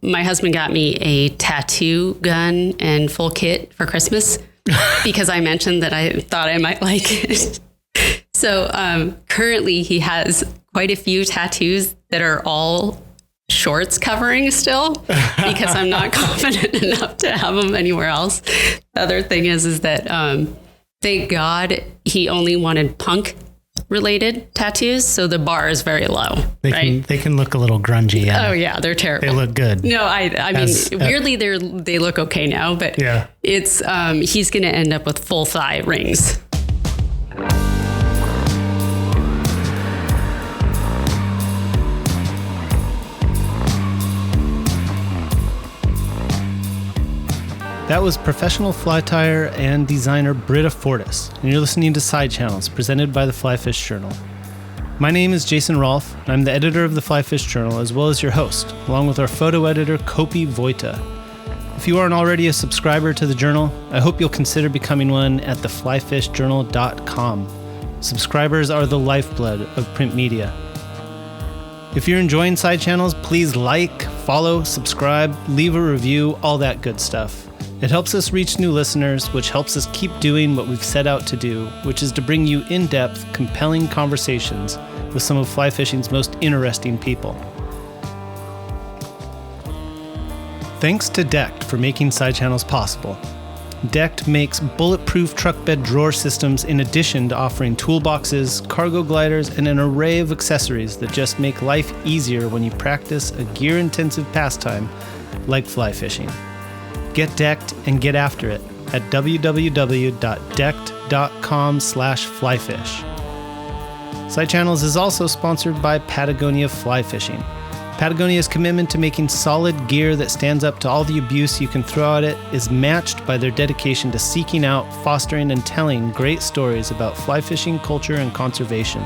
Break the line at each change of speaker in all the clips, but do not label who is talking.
my husband got me a tattoo gun and full kit for Christmas because I mentioned that I thought I might like it. So currently he has quite a few tattoos that are all shorts covering still because I'm not confident enough to have them anywhere else. The other thing is that thank God he only wanted punk related tattoos, so the bar is very low.
They can look a little grungy. Yeah.
Oh yeah, they're terrible.
They look good.
No, I mean weirdly they look okay now, but
yeah,
it's he's going to end up with full thigh rings.
That was professional fly tyer and designer Brita Fordice, and you're listening to Sidechannels, presented by the Flyfish Journal. My name is Jason Rolfe, and I'm the editor of the Flyfish Journal, as well as your host, along with our photo editor, Kopi Vojta. If you aren't already a subscriber to the journal, I hope you'll consider becoming one at theflyfishjournal.com. Subscribers are the lifeblood of print media. If you're enjoying Sidechannels, please like, follow, subscribe, leave a review, all that good stuff. It helps us reach new listeners, which helps us keep doing what we've set out to do, which is to bring you in-depth, compelling conversations with some of fly fishing's most interesting people. Thanks to Decked for making Sidechannels possible. Decked makes bulletproof truck bed drawer systems in addition to offering toolboxes, cargo gliders, and an array of accessories that just make life easier when you practice a gear-intensive pastime like fly fishing. Get decked and get after it at www.decked.com/flyfish. Sidechannels is also sponsored by Patagonia Fly Fishing. Patagonia's commitment to making solid gear that stands up to all the abuse you can throw at it is matched by their dedication to seeking out, fostering, and telling great stories about fly fishing culture and conservation.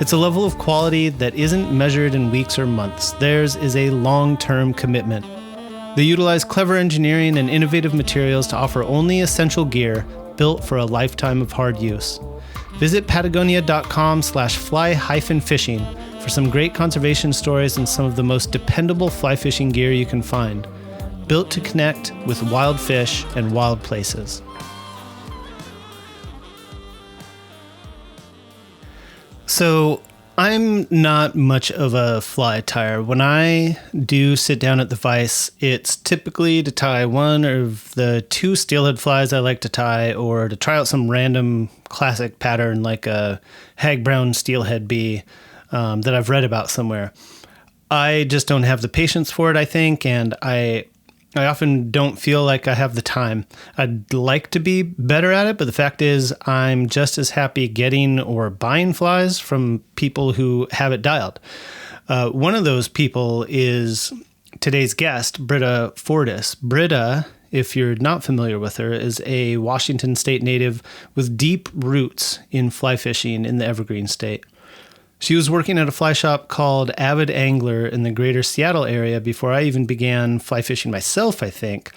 It's a level of quality that isn't measured in weeks or months. Theirs is a long-term commitment. They utilize clever engineering and innovative materials to offer only essential gear built for a lifetime of hard use. Visit patagonia.com/fly-fishing for some great conservation stories and some of the most dependable fly fishing gear you can find. Built to connect with wild fish and wild places. So, I'm not much of a fly tyer. When I do sit down at the vise, it's typically to tie one of the two steelhead flies I like to tie, or to try out some random classic pattern like a hag brown steelhead bee that I've read about somewhere. I just don't have the patience for it, I think, and I often don't feel like I have the time. I'd like to be better at it, but the fact is I'm just as happy getting or buying flies from people who have it dialed. One of those people is today's guest, Brita Fordice. Brita, if you're not familiar with her, is a Washington State native with deep roots in fly fishing in the Evergreen State. She was working at a fly shop called Avid Angler in the greater Seattle area before I even began fly fishing myself, I think,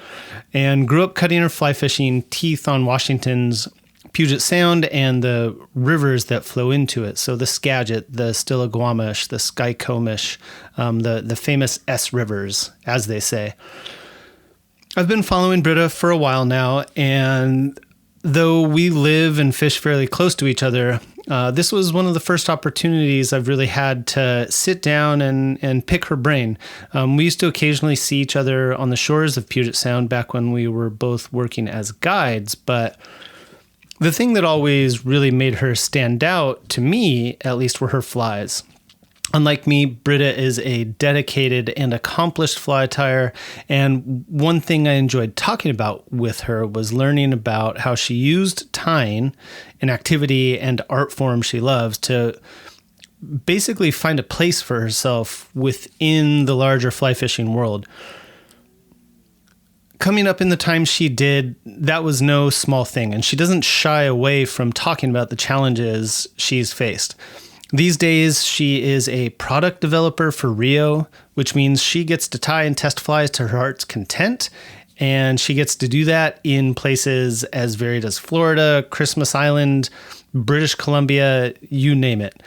and grew up cutting her fly fishing teeth on Washington's Puget Sound and the rivers that flow into it. So the Skagit, the Stillaguamish, the Skykomish, the famous S rivers, as they say. I've been following Brita for a while now, and though we live and fish fairly close to each other, this was one of the first opportunities I've really had to sit down and pick her brain. We used to occasionally see each other on the shores of Puget Sound back when we were both working as guides, but the thing that always really made her stand out, to me at least, were her flies. Unlike me, Brita is a dedicated and accomplished fly tyer, and one thing I enjoyed talking about with her was learning about how she used tying, an activity and art form she loves, to basically find a place for herself within the larger fly fishing world. Coming up in the time she did, that was no small thing, and she doesn't shy away from talking about the challenges she's faced. These days, she is a product developer for Rio, which means she gets to tie and test flies to her heart's content, and she gets to do that in places as varied as Florida, Christmas Island, British Columbia, you name it.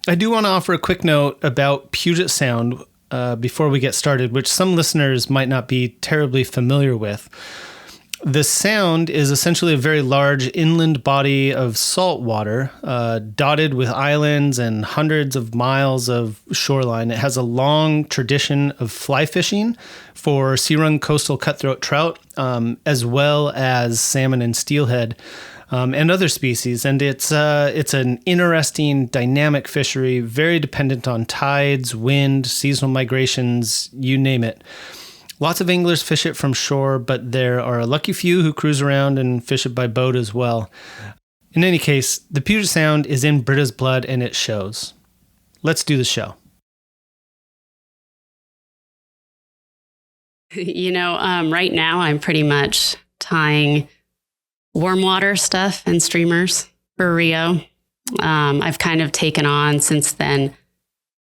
I do want to offer a quick note about Puget Sound. before we get started, which some listeners might not be terribly familiar with. The Sound is essentially a very large inland body of salt water, dotted with islands and hundreds of miles of shoreline. It has a long tradition of fly fishing for sea-run coastal cutthroat trout, as well as salmon and steelhead, and other species. And it's an interesting, dynamic fishery, very dependent on tides, wind, seasonal migrations, you name it. Lots of anglers fish it from shore, but there are a lucky few who cruise around and fish it by boat as well. In any case, the Puget Sound is in Brita's blood, and it shows. Let's do the show.
Right now I'm pretty much tying warm water stuff and streamers for Rio. I've kind of taken on since then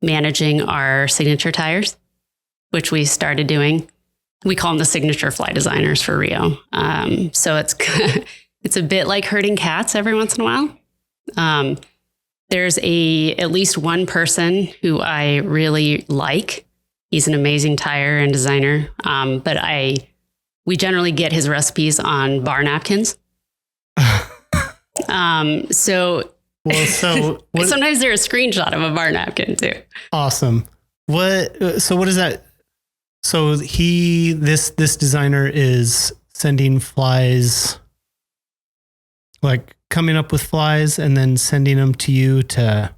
managing our signature tires, which we started doing. We call them the signature fly designers for Rio. So it's a bit like herding cats every once in a while. There's at least one person who I really like. He's an amazing tire and designer. But we generally get his recipes on bar napkins. Sometimes they're a screenshot of a bar napkin too.
Awesome. What is that? So this designer is sending flies, like coming up with flies and then sending them to you to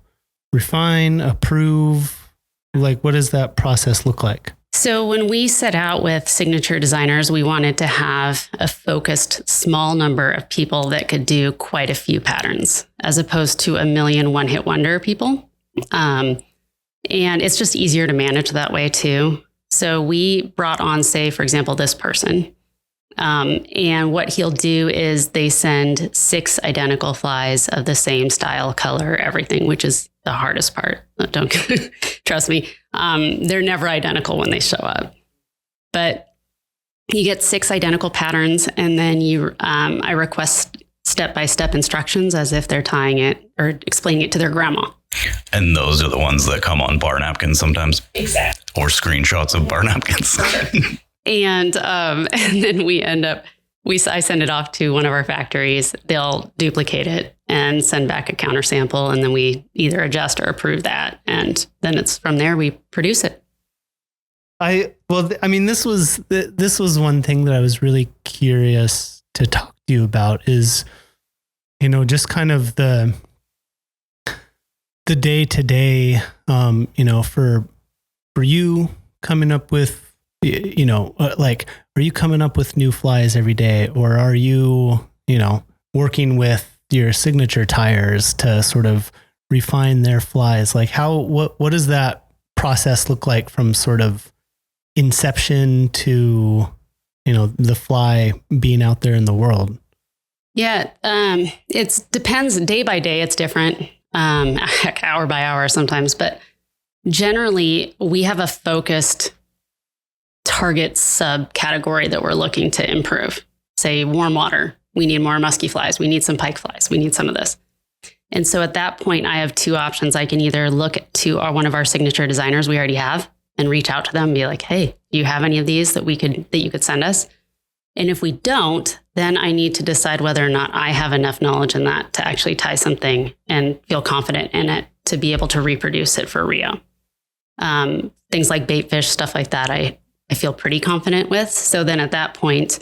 refine, approve. Like, what does that process look like?
So when we set out with signature designers, we wanted to have a focused small number of people that could do quite a few patterns, as opposed to a million one-hit wonder people. And it's just easier to manage that way too. So we brought on, say, for example, this person. And what he'll do is they send 6 identical flies of the same style, color, everything, which is the hardest part. Don't trust me. They're never identical when they show up. But you get 6 identical patterns, and then I request step-by-step instructions as if they're tying it or explaining it to their grandma.
And those are the ones that come on bar napkins sometimes.
Exactly.
Or screenshots of bar napkins.
And then I send it off to one of our factories. They'll duplicate it and send back a counter sample. And then we either adjust or approve that. And then it's from there we produce it.
This was one thing that I was really curious to talk to you about is, just kind of the day to day, for you coming up with, are you coming up with new flies every day, or are you, working with your signature tires to sort of refine their flies? Like what does that process look like from sort of inception to, the fly being out there in the world?
Yeah. It depends day by day. It's different. Hour by hour sometimes, but generally we have a focused target subcategory that we're looking to improve. Say warm water. We need more musky flies. We need some pike flies. We need some of this. And so at that point, I have 2 options. I can either look to one of our signature designers we already have and reach out to them and be like, hey, do you have any of these that you could send us? And if we don't, then I need to decide whether or not I have enough knowledge in that to actually tie something and feel confident in it to be able to reproduce it for Rio. Things like bait fish, stuff like that, I feel pretty confident with. So then at that point,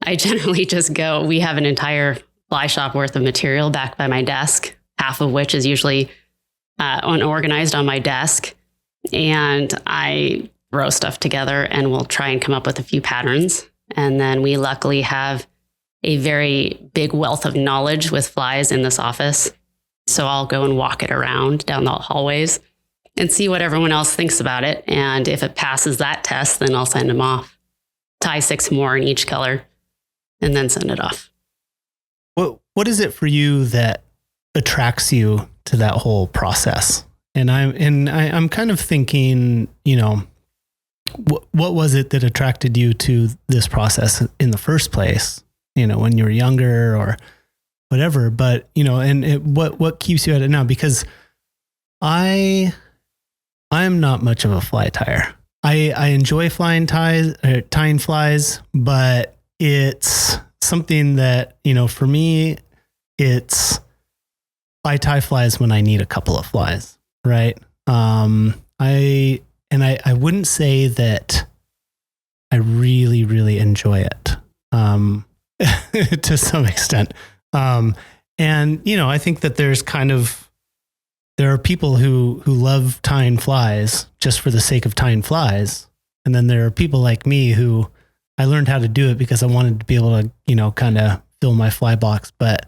I generally just go, we have an entire fly shop worth of material back by my desk, half of which is usually unorganized on my desk. And I throw stuff together and we'll try and come up with a few patterns. And then we luckily have a very big wealth of knowledge with flies in this office. So I'll go and walk it around down the hallways and see what everyone else thinks about it. And if it passes that test, then I'll send them off, tie 6 more in each color, and then send it off.
What is it for you that attracts you to that whole process? And I'm kind of thinking, what was it that attracted you to this process in the first place? When you were younger or whatever, but what keeps you at it now? Because I I'm not much of a fly tyer. I enjoy tying flies, but it's something that, for me, I tie flies when I need a couple of flies, right? I wouldn't say that I really, really enjoy it, to some extent. And, I think that there are people who love tying flies just for the sake of tying flies. And then there are people like me who I learned how to do it because I wanted to be able to, kind of fill my fly box, but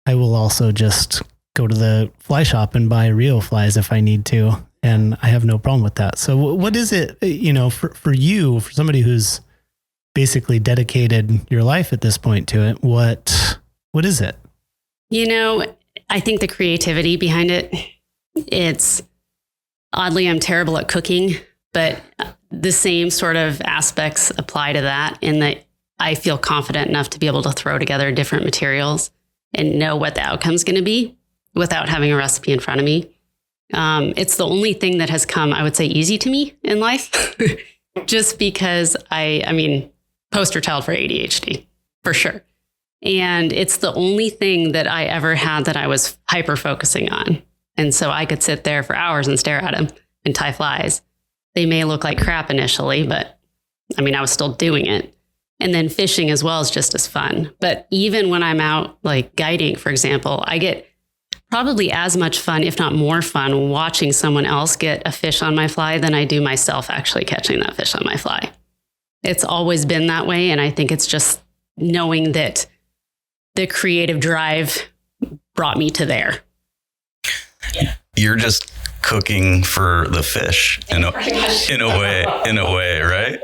I will also just go to the fly shop and buy Rio flies if I need to. And I have no problem with that. So what is it, for you, for somebody who's basically dedicated your life at this point to it, what is it?
I think the creativity behind it, it's oddly, I'm terrible at cooking, but the same sort of aspects apply to that in that I feel confident enough to be able to throw together different materials and know what the outcome's going to be without having a recipe in front of me. It's the only thing that has come, I would say, easy to me in life, just because I mean, poster child for ADHD, for sure. And it's the only thing that I ever had that I was hyper focusing on. And so I could sit there for hours and stare at them and tie flies. They may look like crap initially, but I mean, I was still doing it. And then fishing as well is just as fun. But even when I'm out like guiding, for example, I get probably as much fun, if not more fun, watching someone else get a fish on my fly than I do myself actually catching that fish on my fly. It's always been that way. And I think it's just knowing that the creative drive brought me to there.
Yeah. You're just cooking for the fish in a way, right?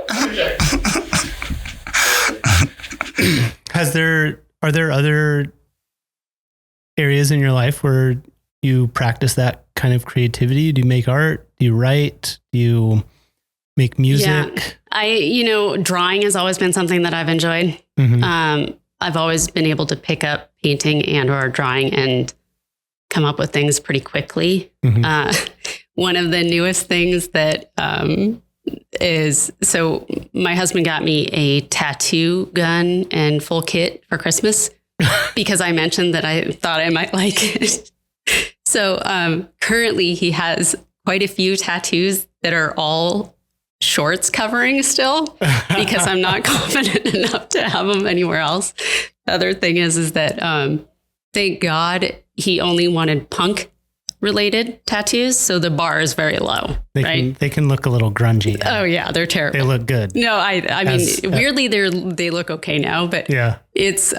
Are there other areas in your life where you practice that kind of creativity? Do you make art? Do you write? Do you make music?
Yeah. Drawing has always been something that I've enjoyed. Mm-hmm. I've always been able to pick up painting and or drawing and come up with things pretty quickly. Mm-hmm. One of the newest things that so my husband got me a tattoo gun and full kit for Christmas because I mentioned that I thought I might like it. So currently he has quite a few tattoos that are all shorts covering still because I'm not confident enough to have them anywhere else. The other thing is that thank God he only wanted punk related tattoos. So the bar is very low.
They can look a little grungy.
Oh yeah. They're terrible.
They look good.
No, I mean, weirdly they look okay now, but yeah, it's,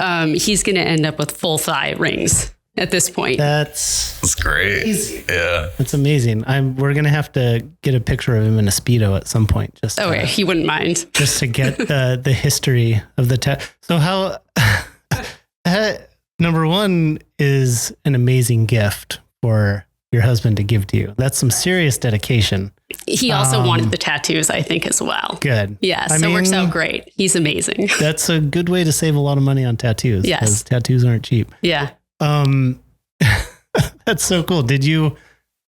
he's going to end up with full thigh rings at this point.
That's great.
Easy.
Yeah.
That's amazing. We're going to have to get a picture of him in a Speedo at some point.
Yeah, he wouldn't mind.
Just to get the history of the So how, number one is an amazing gift for your husband to give to you. That's some serious dedication.
He also wanted the tattoos, I think, as well.
Good.
Yeah. So it works out great. He's amazing.
That's a good way to save a lot of money on tattoos.
Yes.
Because tattoos aren't cheap.
Yeah.
That's so cool. Did you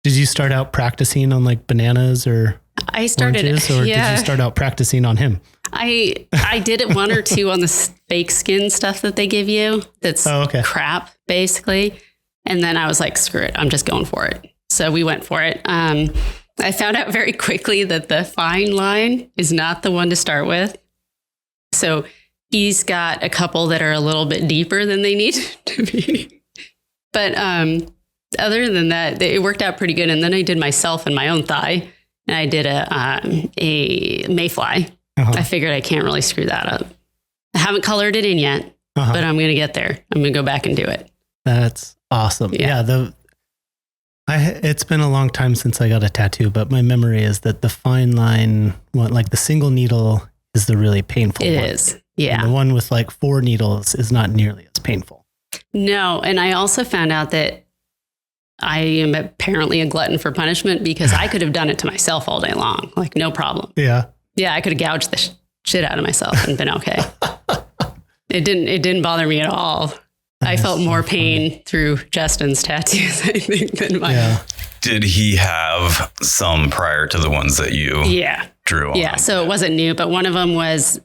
start out practicing on like bananas or oranges, or did you start out practicing on him?
I did it one or two on the fake skin stuff that they give you. That's crap, basically. And then I was like, screw it. I'm just going for it. So we went for it. I found out very quickly that the fine line is not the one to start with. So he's got a couple that are a little bit deeper than they need to be. But other than that, it worked out pretty good. And then I did myself in my own thigh. And I did a mayfly. Uh-huh. I figured I can't really screw that up. I haven't colored it in yet, but I'm going to get there. I'm going to go back and do it.
That's awesome. Yeah. It's been a long time since I got a tattoo, but my memory is that the fine line one, like the single needle, is the really painful one.
It is. Yeah.
And the one with like 4 needles is not nearly as painful.
No. And I also found out that I am apparently a glutton for punishment because I could have done it to myself all day long. Like no problem.
Yeah.
Yeah. I could have gouged the shit out of myself and been okay. It didn't bother me at all. I felt more pain through Justin's tattoos, I think, than mine. Yeah.
Did he have some prior to the ones that you drew on?
Yeah. So it wasn't new, but one of them was,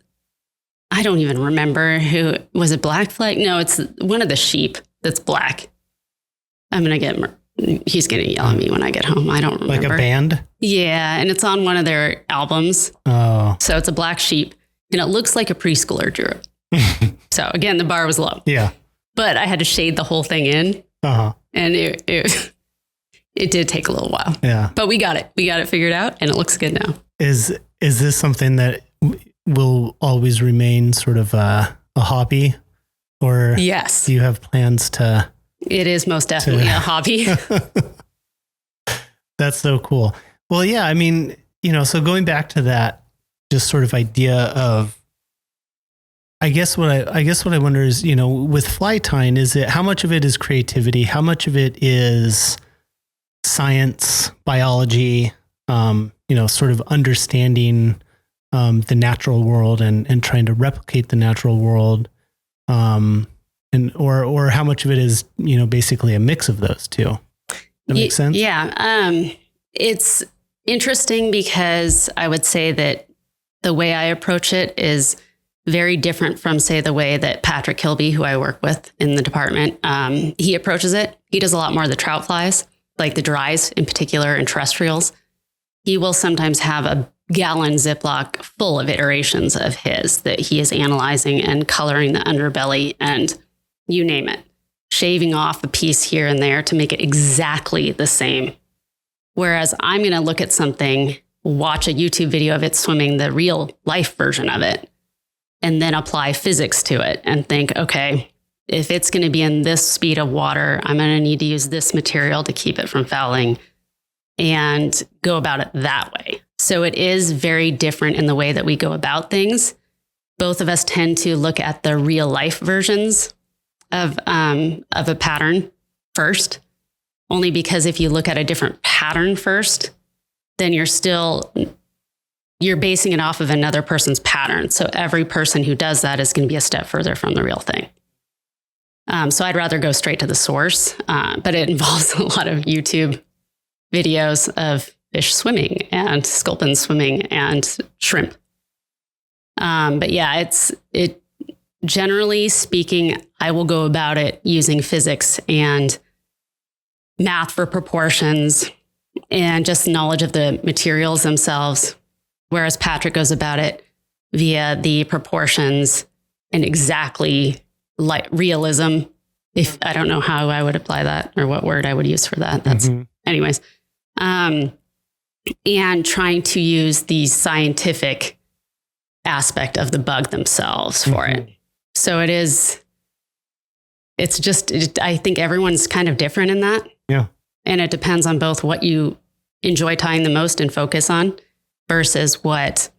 I don't even remember who, was it black flag? No, it's one of the sheep that's black. I'm going to get, he's going to yell at me when I get home. I don't remember.
Like a band?
Yeah. And it's on one of their albums.
Oh.
So it's a black sheep and it looks like a preschooler drew it. So again, the bar was low.
Yeah.
But I had to shade the whole thing in.
Uh-huh.
And it did take a little while.
Yeah.
But we got it. We got it figured out and it looks good now.
Is this something that will always remain sort of a hobby? Or
yes,
do you have plans to?
It is most definitely a hobby.
That's so cool. Well, yeah, I mean, so going back to that, just sort of idea of, I guess what I wonder is, with fly tying, how much of it is creativity? How much of it is science, biology, sort of understanding the natural world and trying to replicate the natural world, or how much of it is basically a mix of those two? That makes sense.
Yeah, it's interesting because I would say that the way I approach it is very different from, say, the way that Patrick Kilby, who I work with in the department, he approaches it. He does a lot more of the trout flies, like the dries in particular, and terrestrials. He will sometimes have a gallon Ziploc full of iterations of his that he is analyzing and coloring the underbelly and you name it, shaving off a piece here and there to make it exactly the same. Whereas I'm going to look at something, watch a YouTube video of it swimming, the real life version of it, and then apply physics to it and think, okay, if it's going to be in this speed of water, I'm going to need to use this material to keep it from fouling and go about it that way. So it is very different in the way that we go about things. Both of us tend to look at the real life versions of a pattern first, only because if you look at a different pattern first, then you're basing it off of another person's pattern. So every person who does that is going to be a step further from the real thing. So I'd rather go straight to the source, but it involves a lot of YouTube videos of fish swimming and sculpin swimming and shrimp. But yeah, it generally speaking, I will go about it using physics and math for proportions and just knowledge of the materials themselves. Whereas Patrick goes about it via the proportions and exactly like realism. If I don't know how I would apply that or what word I would use for that. That's anyways. And trying to use the scientific aspect of the bug themselves for it. So I think everyone's kind of different in that.
Yeah.
And it depends on both what you enjoy tying the most and focus on versus what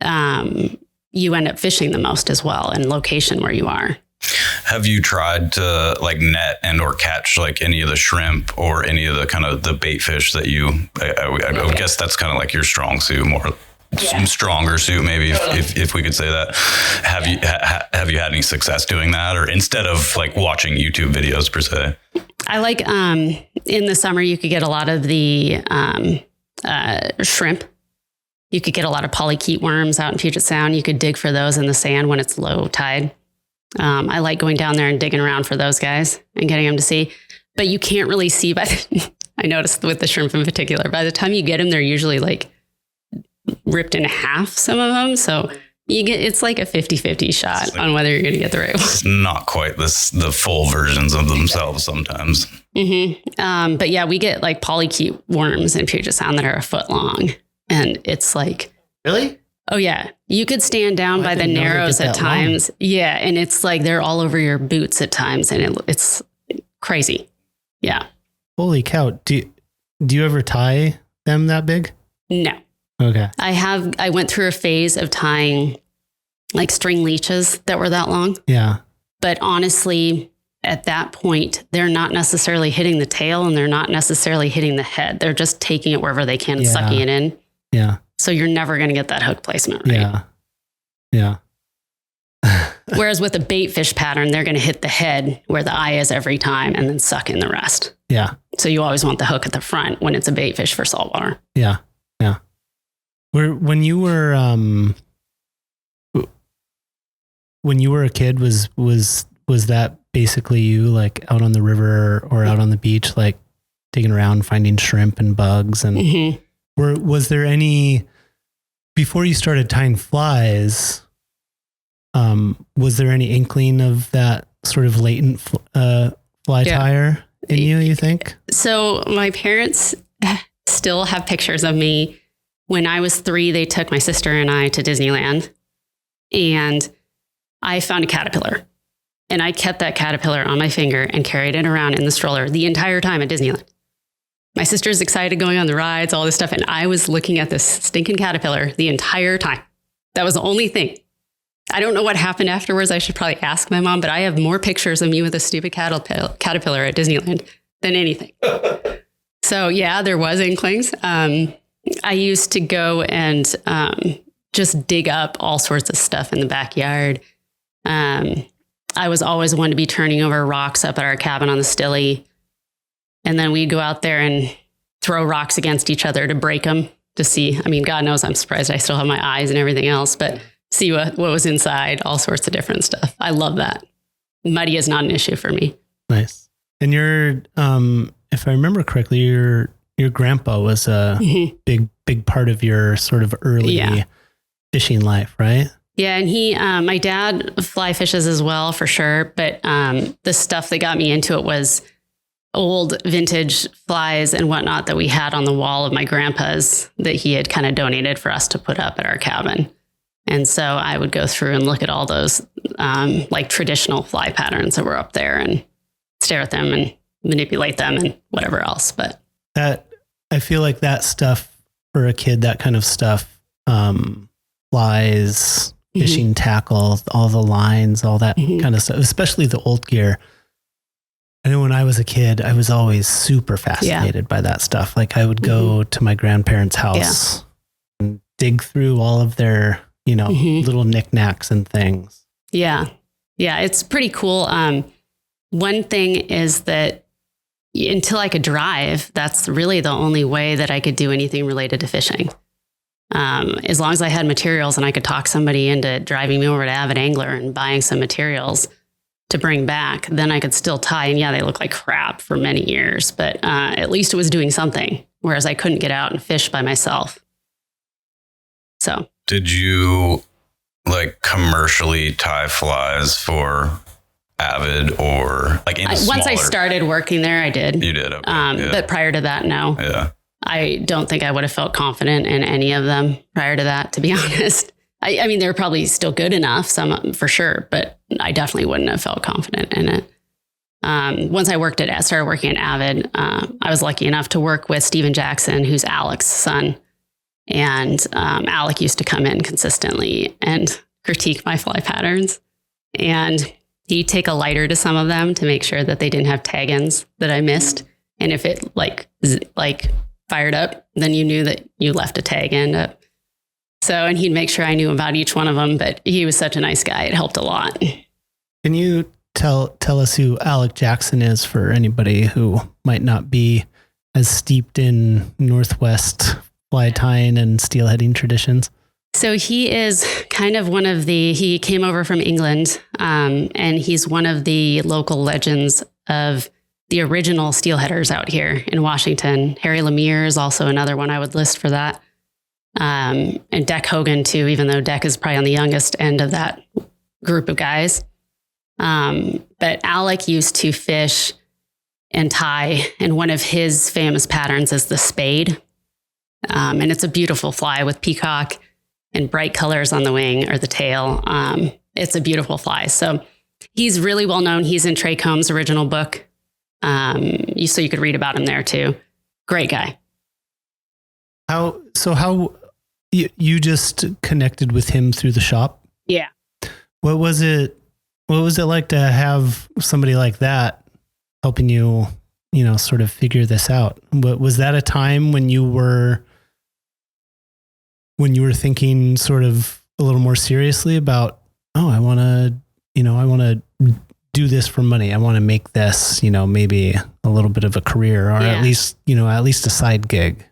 you end up fishing the most as well and location where you are.
Have you tried to like net and or catch like any of the shrimp or any of the kind of the bait fish that I guess that's kind of like your strong suit, more stronger suit, maybe if we could say that. Have you had any success doing that, or instead of like watching YouTube videos per se?
I like in the summer you could get a lot of the shrimp. You could get a lot of polychaete worms out in Puget Sound. You could dig for those in the sand when it's low tide. I like going down there and digging around for those guys and getting them to see. But you can't really see I noticed with the shrimp in particular, by the time you get them, they're usually like ripped in half, some of them. So it's like a 50-50 shot on whether you're going to get the right one.
It's not quite the full versions of themselves sometimes.
But yeah, we get like polychaete worms in Puget Sound that are a foot long. And it's like...
Really?
Oh, yeah. You could stand down by the narrows at times. Long. Yeah. And it's like they're all over your boots at times. And it's crazy. Yeah.
Holy cow. Do you ever tie them that big?
No.
Okay.
I went through a phase of tying like string leeches that were that long.
Yeah.
But honestly, at that point, they're not necessarily hitting the tail and they're not necessarily hitting the head. They're just taking it wherever they can, sucking it in.
Yeah.
So you're never going to get that hook placement right.
Yeah. Yeah.
Whereas with a bait fish pattern, they're going to hit the head where the eye is every time and then suck in the rest.
Yeah.
So you always want the hook at the front when it's a bait fish for saltwater.
Yeah. Yeah. When you were a kid, was that basically you, like out on the river or out on the beach, like digging around, finding shrimp and bugs? And was there any, before you started tying flies, was there any inkling of that sort of latent fly tire in you think?
So my parents still have pictures of me. When I was 3, they took my sister and I to Disneyland, and I found a caterpillar, and I kept that caterpillar on my finger and carried it around in the stroller the entire time at Disneyland. My sister's excited going on the rides, all this stuff, and I was looking at this stinking caterpillar the entire time. That was the only thing. I don't know what happened afterwards. I should probably ask my mom, but I have more pictures of me with a stupid caterpillar at Disneyland than anything. So yeah, there was inklings. I used to go and just dig up all sorts of stuff in the backyard. I was always one to be turning over rocks up at our cabin on the Stilly. And then we'd go out there and throw rocks against each other to break them to see. I mean, God knows I'm surprised I still have my eyes and everything else, but see what was inside, all sorts of different stuff. I love that. Muddy is not an issue for me.
Nice. And you're, if I remember correctly, your grandpa was a big part of your sort of early fishing life, right?
Yeah. And my dad fly fishes as well, for sure. But the stuff that got me into it was old vintage flies and whatnot that we had on the wall of my grandpa's that he had kind of donated for us to put up at our cabin. And so I would go through and look at all those like traditional fly patterns that were up there and stare at them and manipulate them and whatever else. But
that, I feel like that stuff for a kid, that kind of stuff, flies, fishing tackle, all the lines, all that kind of stuff, especially the old gear. I know when I was a kid, I was always super fascinated by that stuff. Like I would go to my grandparents' house and dig through all of their, little knickknacks and things. Yeah.
Yeah. It's pretty cool. One thing is that until I could drive, that's really the only way that I could do anything related to fishing. As long as I had materials and I could talk somebody into driving me over to Avid Angler and buying some materials to bring back, then I could still tie. And yeah, they look like crap for many years, but at least it was doing something, whereas I couldn't get out and fish by myself. So
did you like commercially tie flies for Avid or like in
once I started working there, I did.
You did. Okay.
But prior to that, no.
Yeah.
I don't think I would have felt confident in any of them prior to that, to be honest. I mean, they're probably still good enough, some for sure, but I definitely wouldn't have felt confident in it. Once I started working at Avid, I was lucky enough to work with Steven Jackson, who's Alec's son. And Alec used to come in consistently and critique my fly patterns. And he'd take a lighter to some of them to make sure that they didn't have tag ends that I missed. And if it like fired up, then you knew that you left a tag end up. So, and he'd make sure I knew about each one of them, but he was such a nice guy. It helped a lot.
Can you tell us who Alec Jackson is for anybody who might not be as steeped in Northwest fly tying and steelheading traditions?
So he is kind of he came over from England, and he's one of the local legends of the original steelheaders out here in Washington. Harry Lemire is also another one I would list for that. And Deck Hogan too, even though Deck is probably on the youngest end of that group of guys. But Alec used to fish and tie, and one of his famous patterns is the spade. And it's a beautiful fly with peacock and bright colors on the wing or the tail. It's a beautiful fly. So he's really well known. He's in Trey Combs' original book. So you could read about him there too. Great guy.
How you just connected with him through the shop?
Yeah.
What was it like to have somebody like that helping you, sort of figure this out? Was that a time when you were thinking sort of a little more seriously about, I want to do this for money. I want to make this, maybe a little bit of a career, or at least a side gig.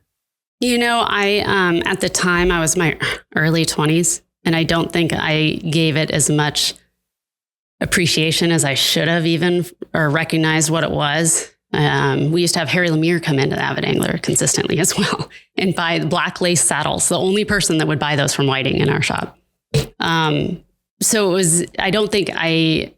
I, at the time I was my early 20s, and I don't think I gave it as much appreciation as I should have even, or recognized what it was. We used to have Harry Lemire come into the Avid Angler consistently as well and buy the black lace saddles. The only person that would buy those from Whiting in our shop. So I don't think I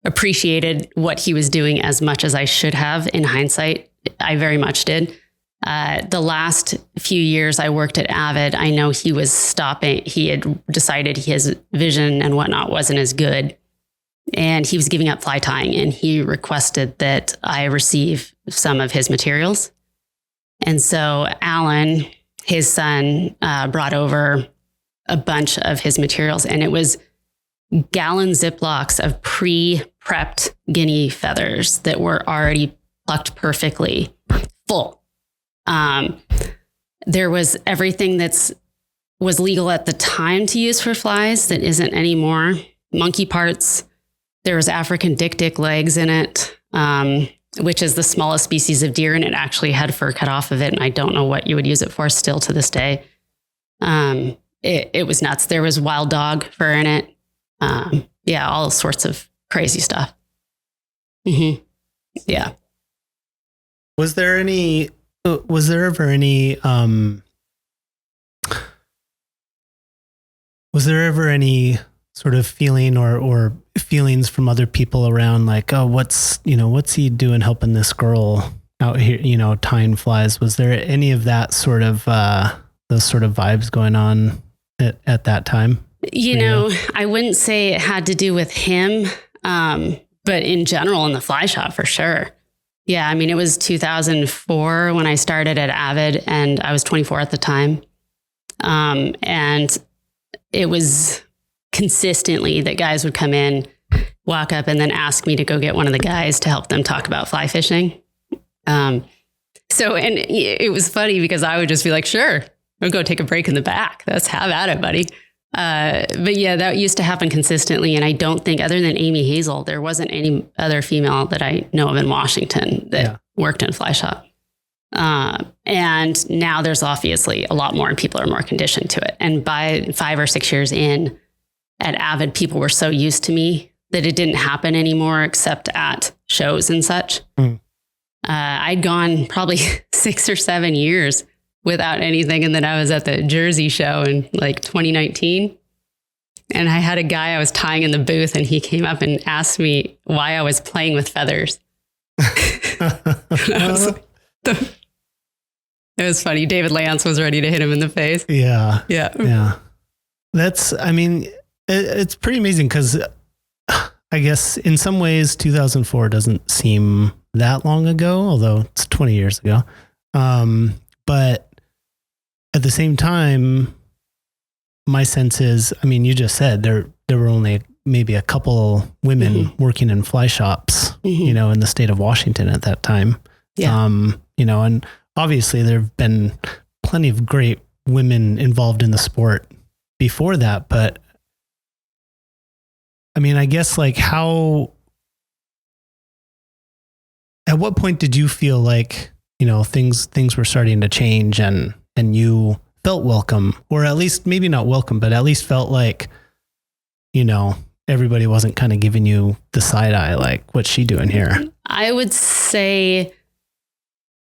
appreciated what he was doing as much as I should have. In hindsight, I very much did. The last few years I worked at Avid, I know he was stopping. He had decided his vision and whatnot wasn't as good. And he was giving up fly tying, and he requested that I receive some of his materials. And so Alan, his son, brought over a bunch of his materials, and it was gallon Ziplocs of pre-prepped guinea feathers that were already plucked perfectly full. There was everything was legal at the time to use for flies that isn't anymore. Monkey parts. There was African dik legs in it, which is the smallest species of deer, and it actually had fur cut off of it. And I don't know what you would use it for still to this day. It was nuts. There was wild dog fur in it. All sorts of crazy stuff. Mm-hmm. Yeah.
Was there ever any sort of feeling or feelings from other people around, like, oh, what's he doing helping this girl out here, tying flies? Was there any of that sort of, those sort of vibes going on at that time?
I wouldn't say it had to do with him, but in general in the fly shop for sure. Yeah. I mean, it was 2004 when I started at Avid, and I was 24 at the time. And it was consistently that guys would come in, walk up, and then ask me to go get one of the guys to help them talk about fly fishing. And it was funny because I would just be like, sure, we'll go take a break in the back. Let's have at it, buddy. But yeah, that used to happen consistently. And I don't think, other than Amy Hazel, there wasn't any other female that I know of in Washington that worked in a fly shop. And now there's obviously a lot more, and people are more conditioned to it. And by 5 or 6 years in at Avid, people were so used to me that it didn't happen anymore except at shows and such. I'd gone probably 6 or 7 years without anything. And then I was at the Jersey show in like 2019. And I had a guy I was tying in the booth, and he came up and asked me why I was playing with feathers. It was funny. David Lance was ready to hit him in the face.
Yeah. It's pretty amazing because I guess in some ways 2004 doesn't seem that long ago, although it's 20 years ago. But at the same time, my sense is, you just said there were only maybe a couple women working in fly shops, in the state of Washington at that time. Yeah. And obviously there have been plenty of great women involved in the sport before that, but I guess at what point did you feel like, things were starting to change and you felt welcome, or at least maybe not welcome, but at least felt like, everybody wasn't kind of giving you the side eye, like, what's she doing here?
I would say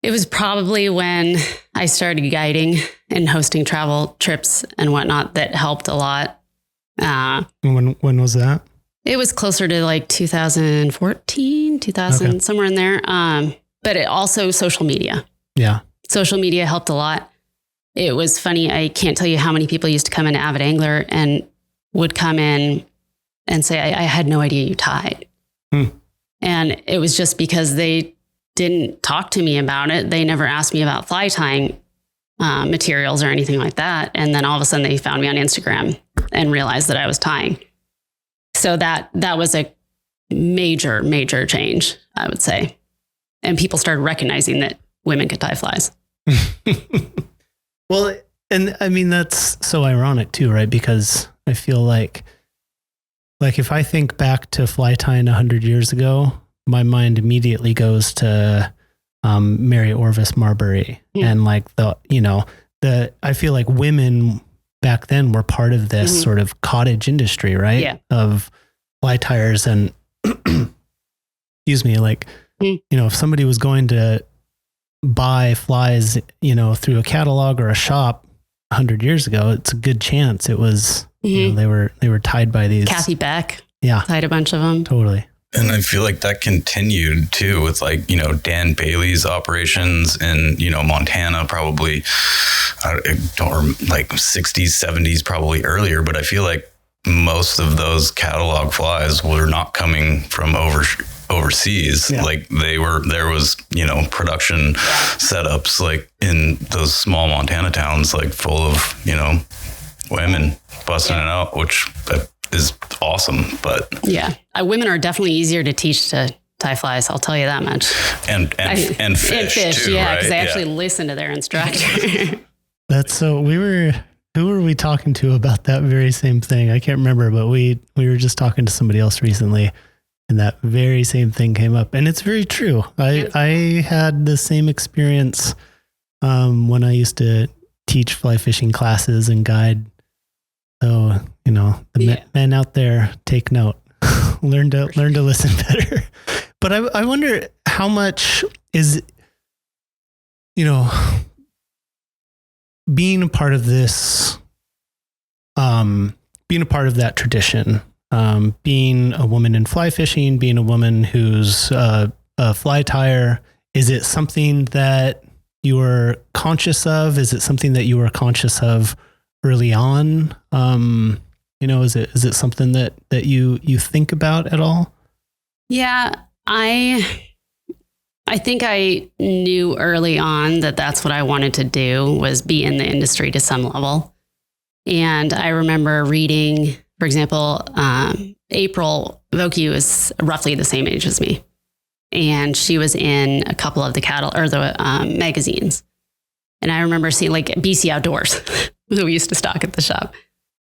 it was probably when I started guiding and hosting travel trips and whatnot that helped a lot.
When was that?
It was closer to like 2014, 2000, somewhere in there. But it also social media.
Yeah.
Social media helped a lot. It was funny. I can't tell you how many people used to come into Avid Angler and would come in and say, I had no idea you tied. And it was just because they didn't talk to me about it. They never asked me about fly tying materials or anything like that. And then all of a sudden they found me on Instagram and realized that I was tying. So that was a major, major change, I would say. And people started recognizing that women could tie flies.
Well, and that's so ironic too, right? Because I feel like like if I think back to fly tying 100 years ago, my mind immediately goes to Mary Orvis Marbury and like I feel like women back then were part of this sort of cottage industry, right?
Yeah.
Of fly tyers and excuse me, like, if somebody was going to buy flies, through a catalog or a shop 100 years ago, it's a good chance it was, they were tied by these.
Kathy Beck.
Yeah.
Tied a bunch of them.
Totally.
And I feel like that continued too with like, Dan Bailey's operations in, Montana, probably, I don't like 60s, 70s, probably earlier. But I feel like most of those catalog flies were not coming from overseas.
Yeah.
Like there was, production setups like in those small Montana towns, like full of, women busting it out, which is awesome. But
yeah, women are definitely easier to teach to tie flies. I'll tell you that much.
And fish too,
yeah,
right?
because they actually listen to their instructor.
That's so who were we talking to about that very same thing? I can't remember, but we were just talking to somebody else recently and that very same thing came up, and it's very true. I had the same experience when I used to teach fly fishing classes and guide. So, the men out there, take note, learn to listen better. But I wonder how much is, being a part of this, being a part of that tradition, being a woman in fly fishing, being a woman who's a fly tyer, is it something that you were conscious of? Is it something that you were conscious of early on? Is it something that you think about at all?
Yeah, I think I knew early on that that's what I wanted to do, was be in the industry to some level. And I remember reading, for example, April Vokey was roughly the same age as me. And she was in a couple of the magazines. And I remember seeing like BC Outdoors that we used to stock at the shop.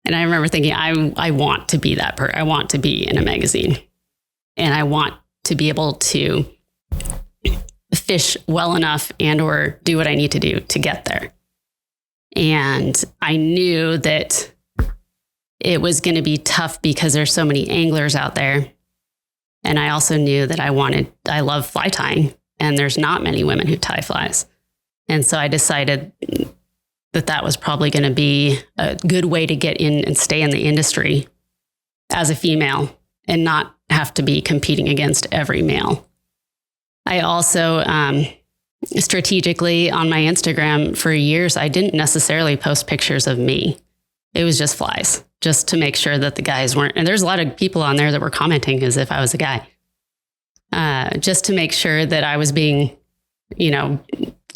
And I remember thinking, I want to be that I want to be in a magazine. And I want to be able to fish well enough and or do what I need to do to get there. And I knew that it was going to be tough because there's so many anglers out there. And I also knew that I love fly tying, and there's not many women who tie flies. And so I decided that was probably going to be a good way to get in and stay in the industry as a female and not have to be competing against every male. I also strategically on my Instagram for years, I didn't necessarily post pictures of me. It was just flies, just to make sure that the guys weren't. And there's a lot of people on there that were commenting as if I was a guy, just to make sure that I was being,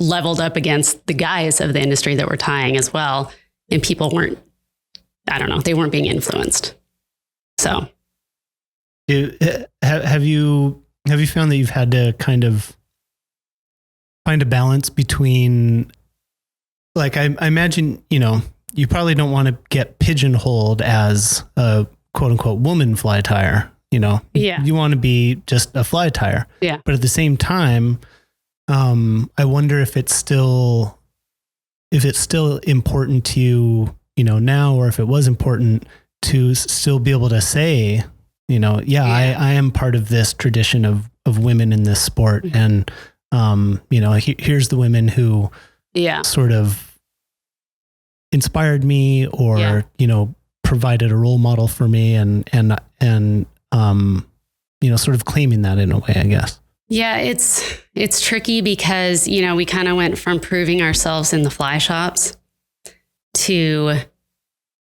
leveled up against the guys of the industry that were tying as well. And people weren't, they weren't being influenced. So
have you found that you've had to kind of find a balance between, like, I imagine, you probably don't want to get pigeonholed as a quote unquote woman fly tyer,
Yeah.
You want to be just a fly tyer.
Yeah.
But at the same time, I wonder if it's still important to you, now, or if it was important to still be able to say, I am part of this tradition of women in this sport. And, here's the women who sort of inspired me or, provided a role model for me and sort of claiming that in a way, I guess.
Yeah, it's tricky because, we kind of went from proving ourselves in the fly shops to,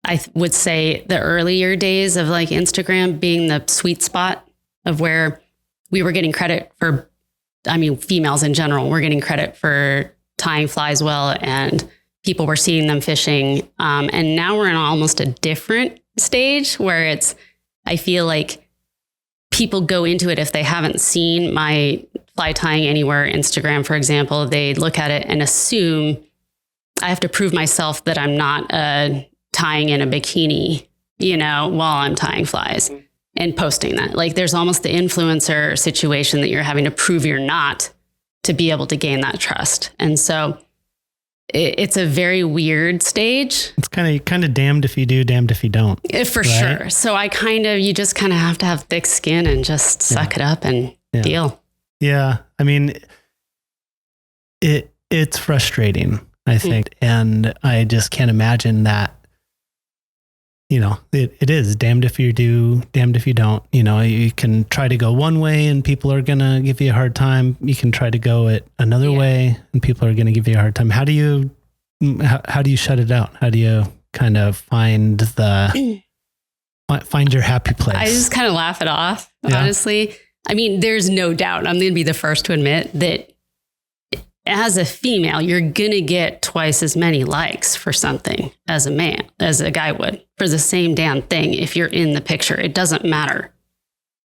I would say, the earlier days of like Instagram being the sweet spot of where we were getting credit for, females in general, we're getting credit for tying flies well, and people were seeing them fishing. And now we're in almost a different stage where I feel like people go into it if they haven't seen my fly tying anywhere Instagram, for example. They look at it and assume I have to prove myself that I'm not tying in a bikini, while I'm tying flies. and posting that. Like there's almost the influencer situation that you're having to prove you're not to be able to gain that trust. And so it's a very weird stage.
It's kind of damned if you do, damned if you don't.
For sure. So you just kind of have to have thick skin and just suck it up and deal.
Yeah. I mean, it's frustrating, I think. And I just can't imagine that, it is damned if you do, damned if you don't. You can try to go one way and people are going to give you a hard time. You can try to go it another way and people are going to give you a hard time. How do you shut it out? How do you kind of find your happy place?
I just kind of laugh it off, honestly. I mean, there's no doubt. I'm going to be the first to admit that as a female, you're going to get twice as many likes for something as a guy would for the same damn thing. If you're in the picture, it doesn't matter.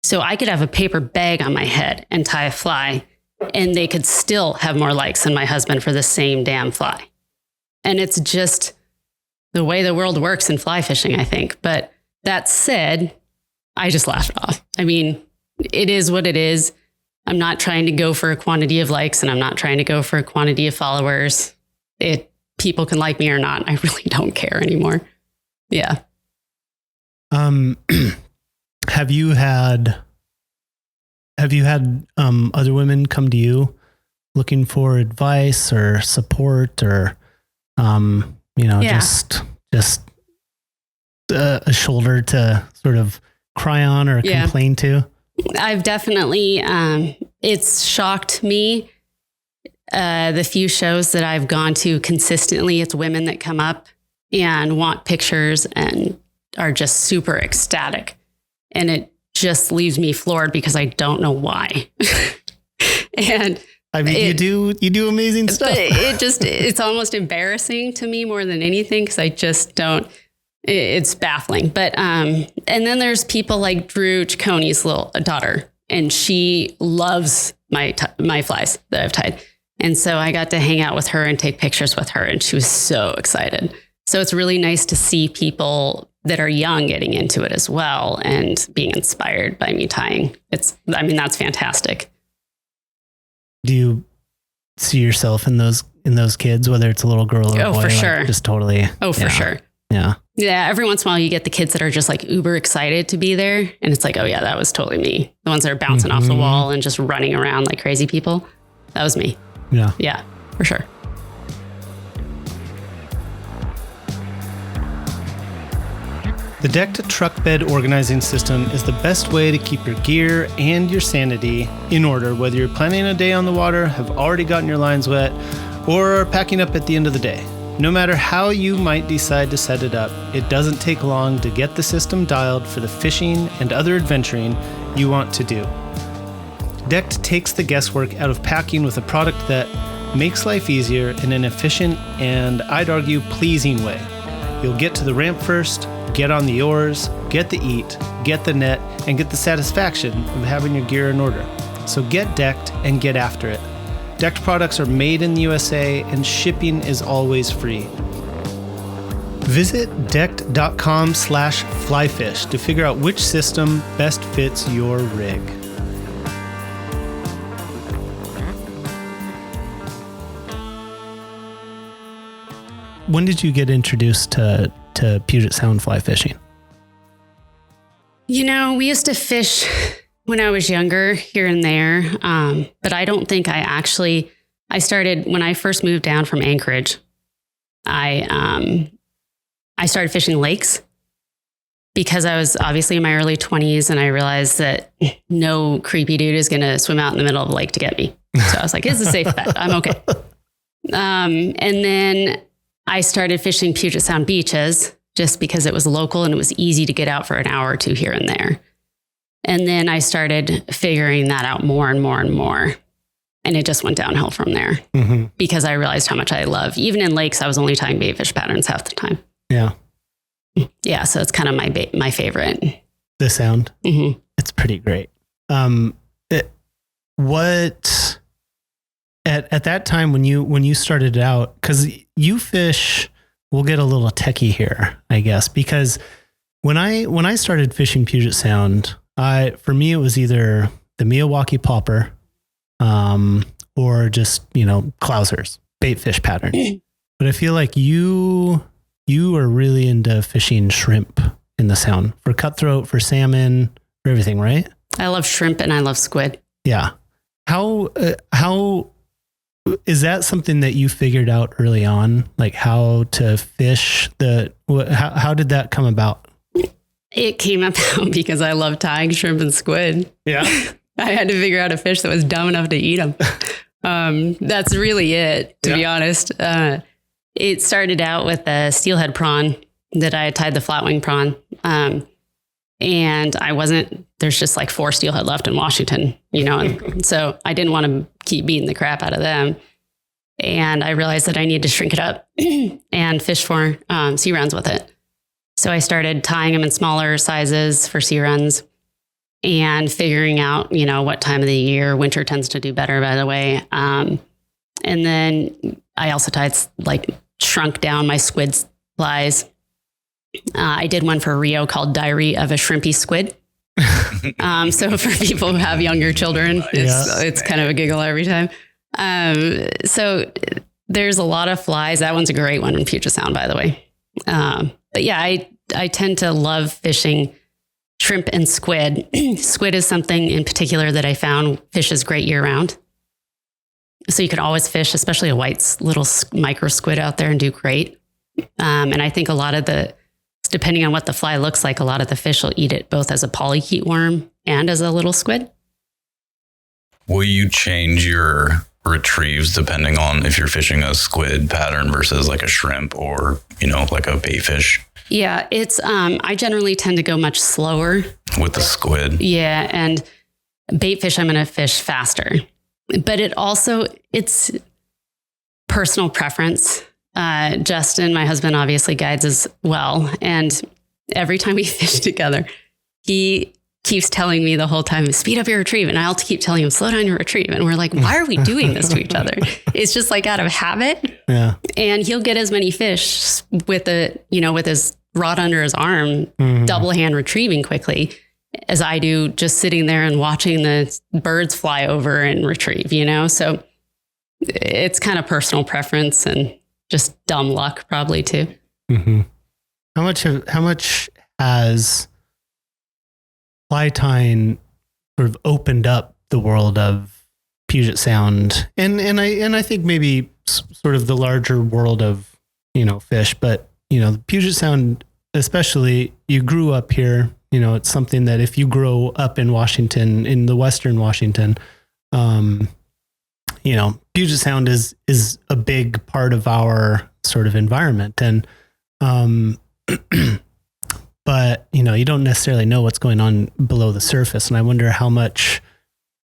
So I could have a paper bag on my head and tie a fly and they could still have more likes than my husband for the same damn fly. And it's just the way the world works in fly fishing, I think. But that said, I just laugh it off. I mean, it is what it is. I'm not trying to go for a quantity of likes and I'm not trying to go for a quantity of followers. People can like me or not. I really don't care anymore. Yeah.
Have you had other women come to you looking for advice or support or, just a shoulder to sort of cry on or complain to?
I've definitely, it's shocked me. The few shows that I've gone to consistently, it's women that come up and want pictures and are just super ecstatic. And it just leaves me floored because I don't know why. And
I mean, you do amazing stuff.
It's almost embarrassing to me more than anything because I just don't. It's baffling. But and then there's people like Drew Cicconi's little daughter, and she loves my flies that I've tied. And so I got to hang out with her and take pictures with her, and she was so excited. So it's really nice to see people that are young getting into it as well and being inspired by me tying. That's fantastic.
Do you see yourself in those kids, whether it's a little girl or a boy?
Oh, for sure.
Just totally.
Oh, for sure.
Yeah.
Yeah. Every once in a while you get the kids that are just like uber excited to be there. And it's like, oh yeah, that was totally me. The ones that are bouncing off the wall and just running around like crazy people. That was me.
Yeah.
Yeah, for sure.
The deck-to-truck bed organizing system is the best way to keep your gear and your sanity in order, whether you're planning a day on the water, have already gotten your lines wet, or are packing up at the end of the day. No matter how you might decide to set it up, it doesn't take long to get the system dialed for the fishing and other adventuring you want to do. Decked takes the guesswork out of packing with a product that makes life easier in an efficient and, I'd argue, pleasing way. You'll get to the ramp first, get on the oars, get the eat, get the net, and get the satisfaction of having your gear in order. So get decked and get after it. Decked products are made in the USA and shipping is always free. Visit decked.com/flyfish to figure out which system best fits your rig.
When did you get introduced to Puget Sound fly fishing?
You know, we used to fish when I was younger here and there. But I don't think I started when I first moved down from Anchorage. I started fishing lakes because I was obviously in my early 20s and I realized that no creepy dude is going to swim out in the middle of the lake to get me. So I was like, it's a safe bet. I'm okay. And then I started fishing Puget Sound beaches just because it was local and it was easy to get out for an hour or two here and there. And then I started figuring that out more and more and more. And it just went downhill from there because I realized how much I love. Even in lakes, I was only tying baitfish patterns half the time.
Yeah.
Yeah. So it's kind of my favorite.
The sound.
Mm-hmm.
It's pretty great. What at that time when you started out, because you fish, we'll get a little techie here, I guess, because When I started fishing Puget Sound, for me it was either the Miyawaki popper, or just Clousers bait fish pattern. But I feel like you are really into fishing shrimp in the Sound for cutthroat, for salmon, for everything, right?
I love shrimp and I love squid.
Yeah. How is that something that you figured out early on, like how to fish how did that come about?
It came about because I love tying shrimp and squid.
Yeah.
I had to figure out a fish that was dumb enough to eat them. That's really it, to be honest. It started out with a steelhead prawn that I had tied the flatwing prawn. And there's just like 4 steelhead left in Washington, and so I didn't want to keep beating the crap out of them. And I realized that I needed to shrink it up and fish for sea runs with it. So I started tying them in smaller sizes for sea runs and figuring out, what time of the year. Winter tends to do better, by the way. And then I also tied, shrunk down my squid flies. I did one for Rio called Diary of a Shrimpy Squid. So for people who have younger children, it's kind of a giggle every time. So there's a lot of flies. That one's a great one in Puget Sound, by the way. But yeah, I tend to love fishing shrimp and squid. Squid is something in particular that I found fishes great year round. So you could always fish, especially a white little micro squid out there, and do great. And I think depending on what the fly looks like, a lot of the fish will eat it both as a polychaete worm and as a little squid.
Will you change your retrieves depending on if you're fishing a squid pattern versus like a shrimp or, like a bait fish?
Yeah, it's, I generally tend to go much slower
with the squid.
Yeah. And bait fish, I'm going to fish faster, but it's personal preference. Justin, my husband, obviously guides as well. And every time we fish together, he keeps telling me the whole time, speed up your retrieve. And I'll keep telling him, slow down your retrieve. And we're like, why are we doing this to each other? It's just like out of habit. Yeah. And he'll get as many fish with his rod under his arm, double hand retrieving quickly, as I do just sitting there and watching the birds fly over and retrieve, So it's kind of personal preference and just dumb luck probably too.
Mm-hmm. How much has fly tying sort of opened up the world of Puget Sound and I think maybe sort of the larger world of, fish, but, the Puget Sound, especially, you grew up here, it's something that if you grow up in Washington, in the Western Washington, Puget Sound is a big part of our sort of environment. And, but, you don't necessarily know what's going on below the surface. And I wonder how much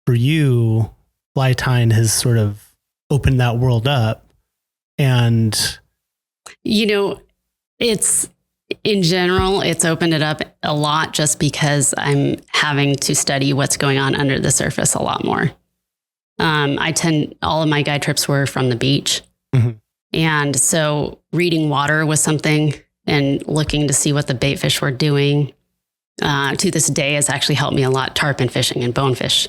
for you, fly tying has sort of opened that world up. And,
it's in general, it's opened it up a lot just because I'm having to study what's going on under the surface a lot more. All of my guide trips were from the beach. Mm-hmm. And so reading water was something, and looking to see what the bait fish were doing, to this day has actually helped me a lot, tarpon fishing and bonefish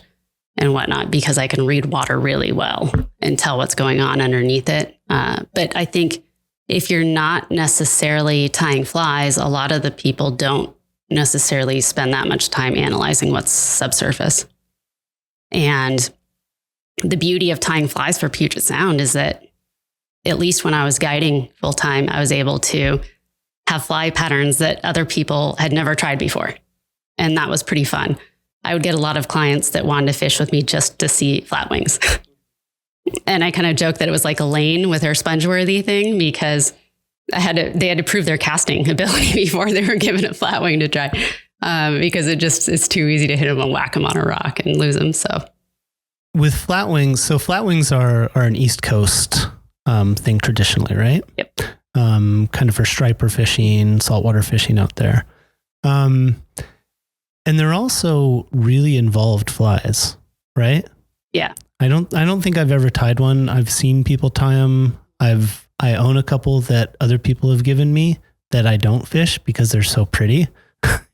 and whatnot, because I can read water really well and tell what's going on underneath it. But I think if you're not necessarily tying flies, a lot of the people don't necessarily spend that much time analyzing what's subsurface. And the beauty of tying flies for Puget Sound is that, at least when I was guiding full time, I was able to have fly patterns that other people had never tried before. And that was pretty fun. I would get a lot of clients that wanted to fish with me just to see flatwings. And I kind of joked that it was like Elaine with her sponge-worthy thing, because they had to prove their casting ability before they were given a flatwing to try, because it's too easy to hit them and whack them on a rock and lose them. So
with flatwings, flatwings are an East Coast thing traditionally, right?
Yep.
Kind of for striper fishing, saltwater fishing out there. And they're also really involved flies, right?
Yeah.
I don't think I've ever tied one. I've seen people tie them. I own a couple that other people have given me that I don't fish because they're so pretty.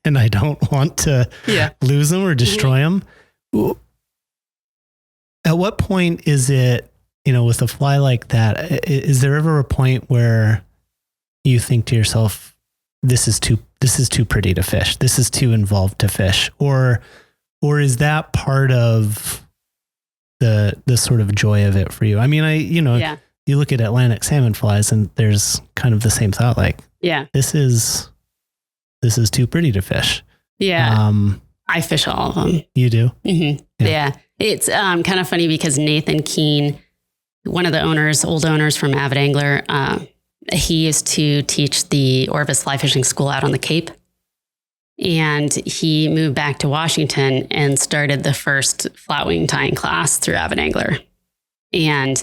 and I don't want to lose them or destroy them. At what point is it, with a fly like that, is there ever a point where you think to yourself, this is too pretty to fish, this is too involved to fish, or is that part of the sort of joy of it for you? I mean, you look at Atlantic salmon flies and there's kind of the same thought, like, this is too pretty to fish.
Yeah. I fish all of them.
You do?
Mm-hmm. Yeah. It's kind of funny because Nathan Keene, one of the old owners from Avid Angler, he used to teach the Orvis fly fishing school out on the Cape. And he moved back to Washington and started the first flatwing tying class through Avid Angler. And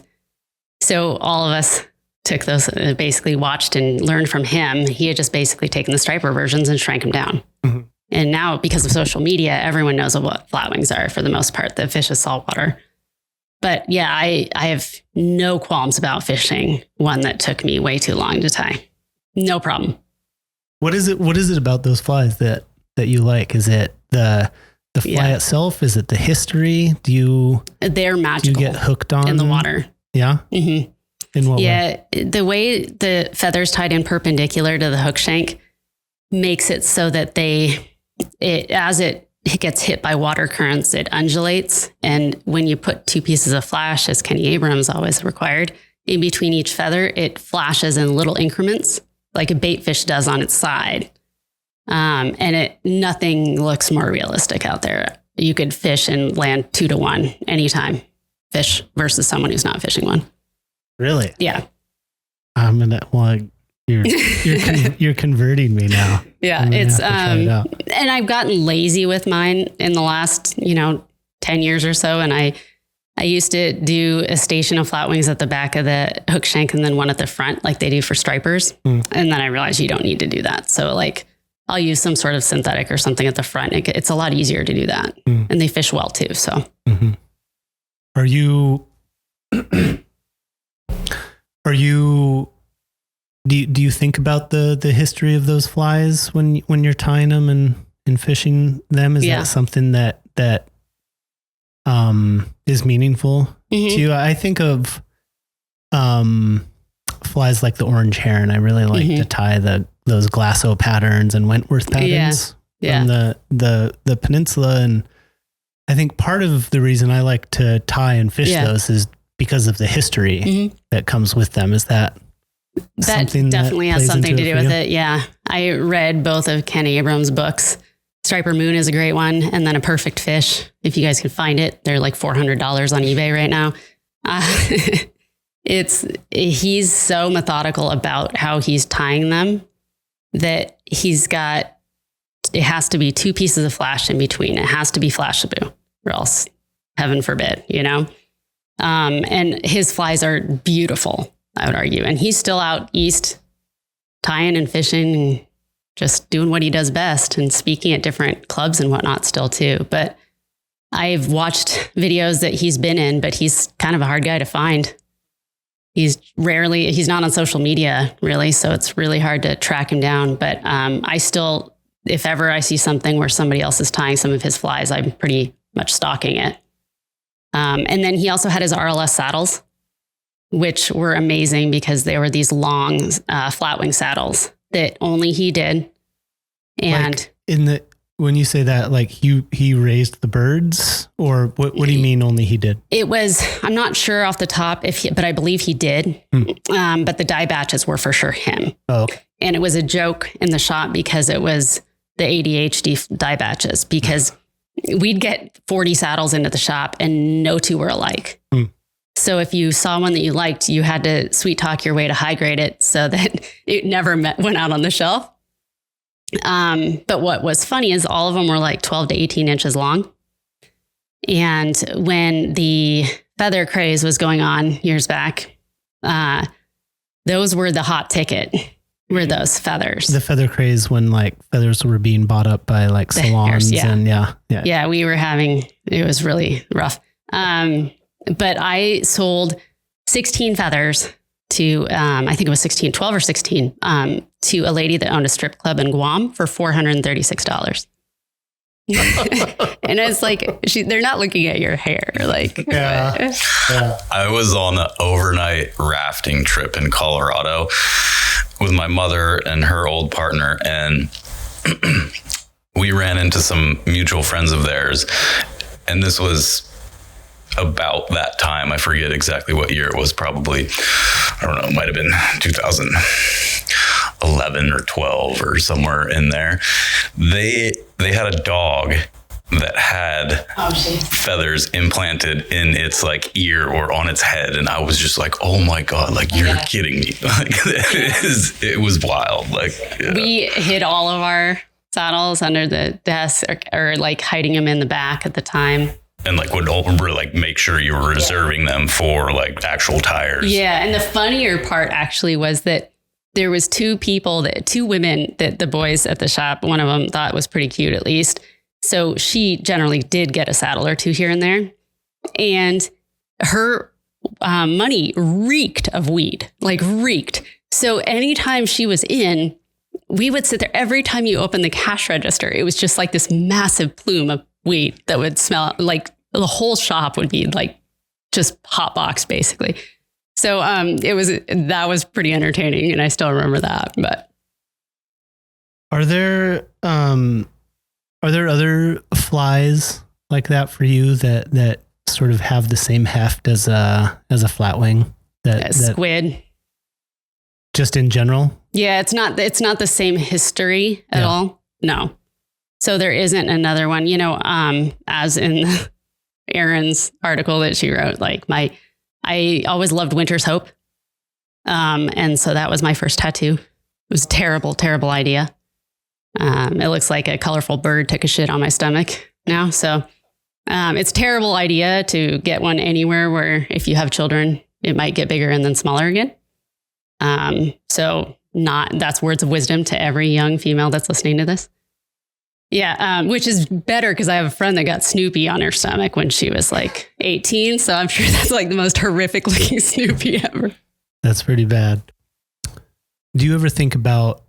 so all of us took those, basically watched and learned from him. He had just basically taken the striper versions and shrank them down. Mm-hmm. And now, because of social media, everyone knows what flatwings are for the most part. The fish is saltwater. But yeah, I have no qualms about fishing one that took me way too long to tie. No problem.
What is it about those flies that you like? Is it the fly itself? Is it the history?
They're magical.
Do you get hooked on
in the water?
Yeah.
Mm-hmm.
In what way?
Yeah, the way the feathers tied in perpendicular to the hook shank makes it so that as it gets hit by water currents, it undulates. And when you put two pieces of flash, as Kenny Abrams always required, in between each feather, it flashes in little increments, like a bait fish does on its side. And nothing looks more realistic out there. You could fish and land 2-to-1 anytime, fish versus someone who's not fishing one.
Really?
Yeah.
You're converting me now.
Yeah, it's and I've gotten lazy with mine in the last 10 years or so, and I used to do a station of flatwings at the back of the hook shank and then one at the front, like they do for stripers. And then I realized you don't need to do that. So like I'll use some sort of synthetic or something at the front. It's a lot easier to do that, and they fish well too. So,
Are you? Do you think about the history of those flies when you're tying them and fishing them? Is that something that is meaningful to you? I think of flies like the orange heron. I really like to tie those Glasso patterns and Wentworth patterns from the peninsula. And I think part of the reason I like to tie and fish those is because of the history that comes with them. Is that
definitely has something to do with it. Yeah. I read both of Kenny Abrams' books. Striper Moon is a great one. And then A Perfect Fish. If you guys can find it, they're like $400 on eBay right now. He's so methodical about how he's tying them that it has to be two pieces of flash in between. It has to be Flashabou or else heaven forbid, and his flies are beautiful, I would argue. And he's still out east tying and fishing and just doing what he does best and speaking at different clubs and whatnot still too. But I've watched videos that he's been in, but he's kind of a hard guy to find. He's not on social media really. So it's really hard to track him down. But if ever I see something where somebody else is tying some of his flies, I'm pretty much stalking it. And then he also had his RLS saddles, which were amazing because they were these long flatwing saddles that only he did. And
when you say that, like he raised the birds, or what do you mean only he did? It was,
I'm not sure off the top but I believe he did. But the dye batches were for sure him.
Oh, okay.
And it was a joke in the shop because it was the ADHD dye batches, because we'd get 40 saddles into the shop and no two were alike. So if you saw one that you liked, you had to sweet talk your way to high grade it so that it never went out on the shelf. But what was funny is all of them were like 12 to 18 inches long. And when the feather craze was going on years back, those were the hot ticket, were those feathers.
The feather craze when like feathers were being bought up by like salons and it was really rough. But I sold 16 feathers to, I think it was 12 or 16,
to a lady that owned a strip club in Guam for $436. And it's like, they're not looking at your hair. Like,
Yeah.
I was on an overnight rafting trip in Colorado with my mother and her old partner, and we ran into some mutual friends of theirs. And this was about that time. I forget exactly what year it was. Probably, I don't know, it might have been 2011 or 12 or somewhere in there. They had a dog that had feathers implanted in its like ear or on its head, and I was just like, oh my god, like you're kidding me. Like it was wild. Like
we hid all of our saddles under the desk or like hiding them in the back at the time.
And like would like make sure you were reserving them for like actual tires.
Yeah. And the funnier part actually was that there was two women that the boys at the shop, one of them thought was pretty cute at least. So she generally did get a saddle or two here and there. And her money reeked of weed, like reeked. So anytime she was in, we would sit there. Every time you open the cash register, it was just like this massive plume of weed that would smell like the whole shop would be like just hot box basically. So that was pretty entertaining, and I still remember that. But
are there other flies like that for you that sort of have the same heft as a flatwing? That
squid.
Just in general?
Yeah, it's not the same history at all. No. So there isn't another one, as in Erin's article that she wrote, like I always loved Winter's Hope. And so that was my first tattoo. It was a terrible, terrible idea. It looks like a colorful bird took a shit on my stomach now. So it's a terrible idea to get one anywhere where if you have children, it might get bigger and then smaller again. That's words of wisdom to every young female that's listening to this. Yeah, which is better because I have a friend that got Snoopy on her stomach when she was like 18. So I'm sure that's like the most horrific looking Snoopy ever.
That's pretty bad. Do you ever think about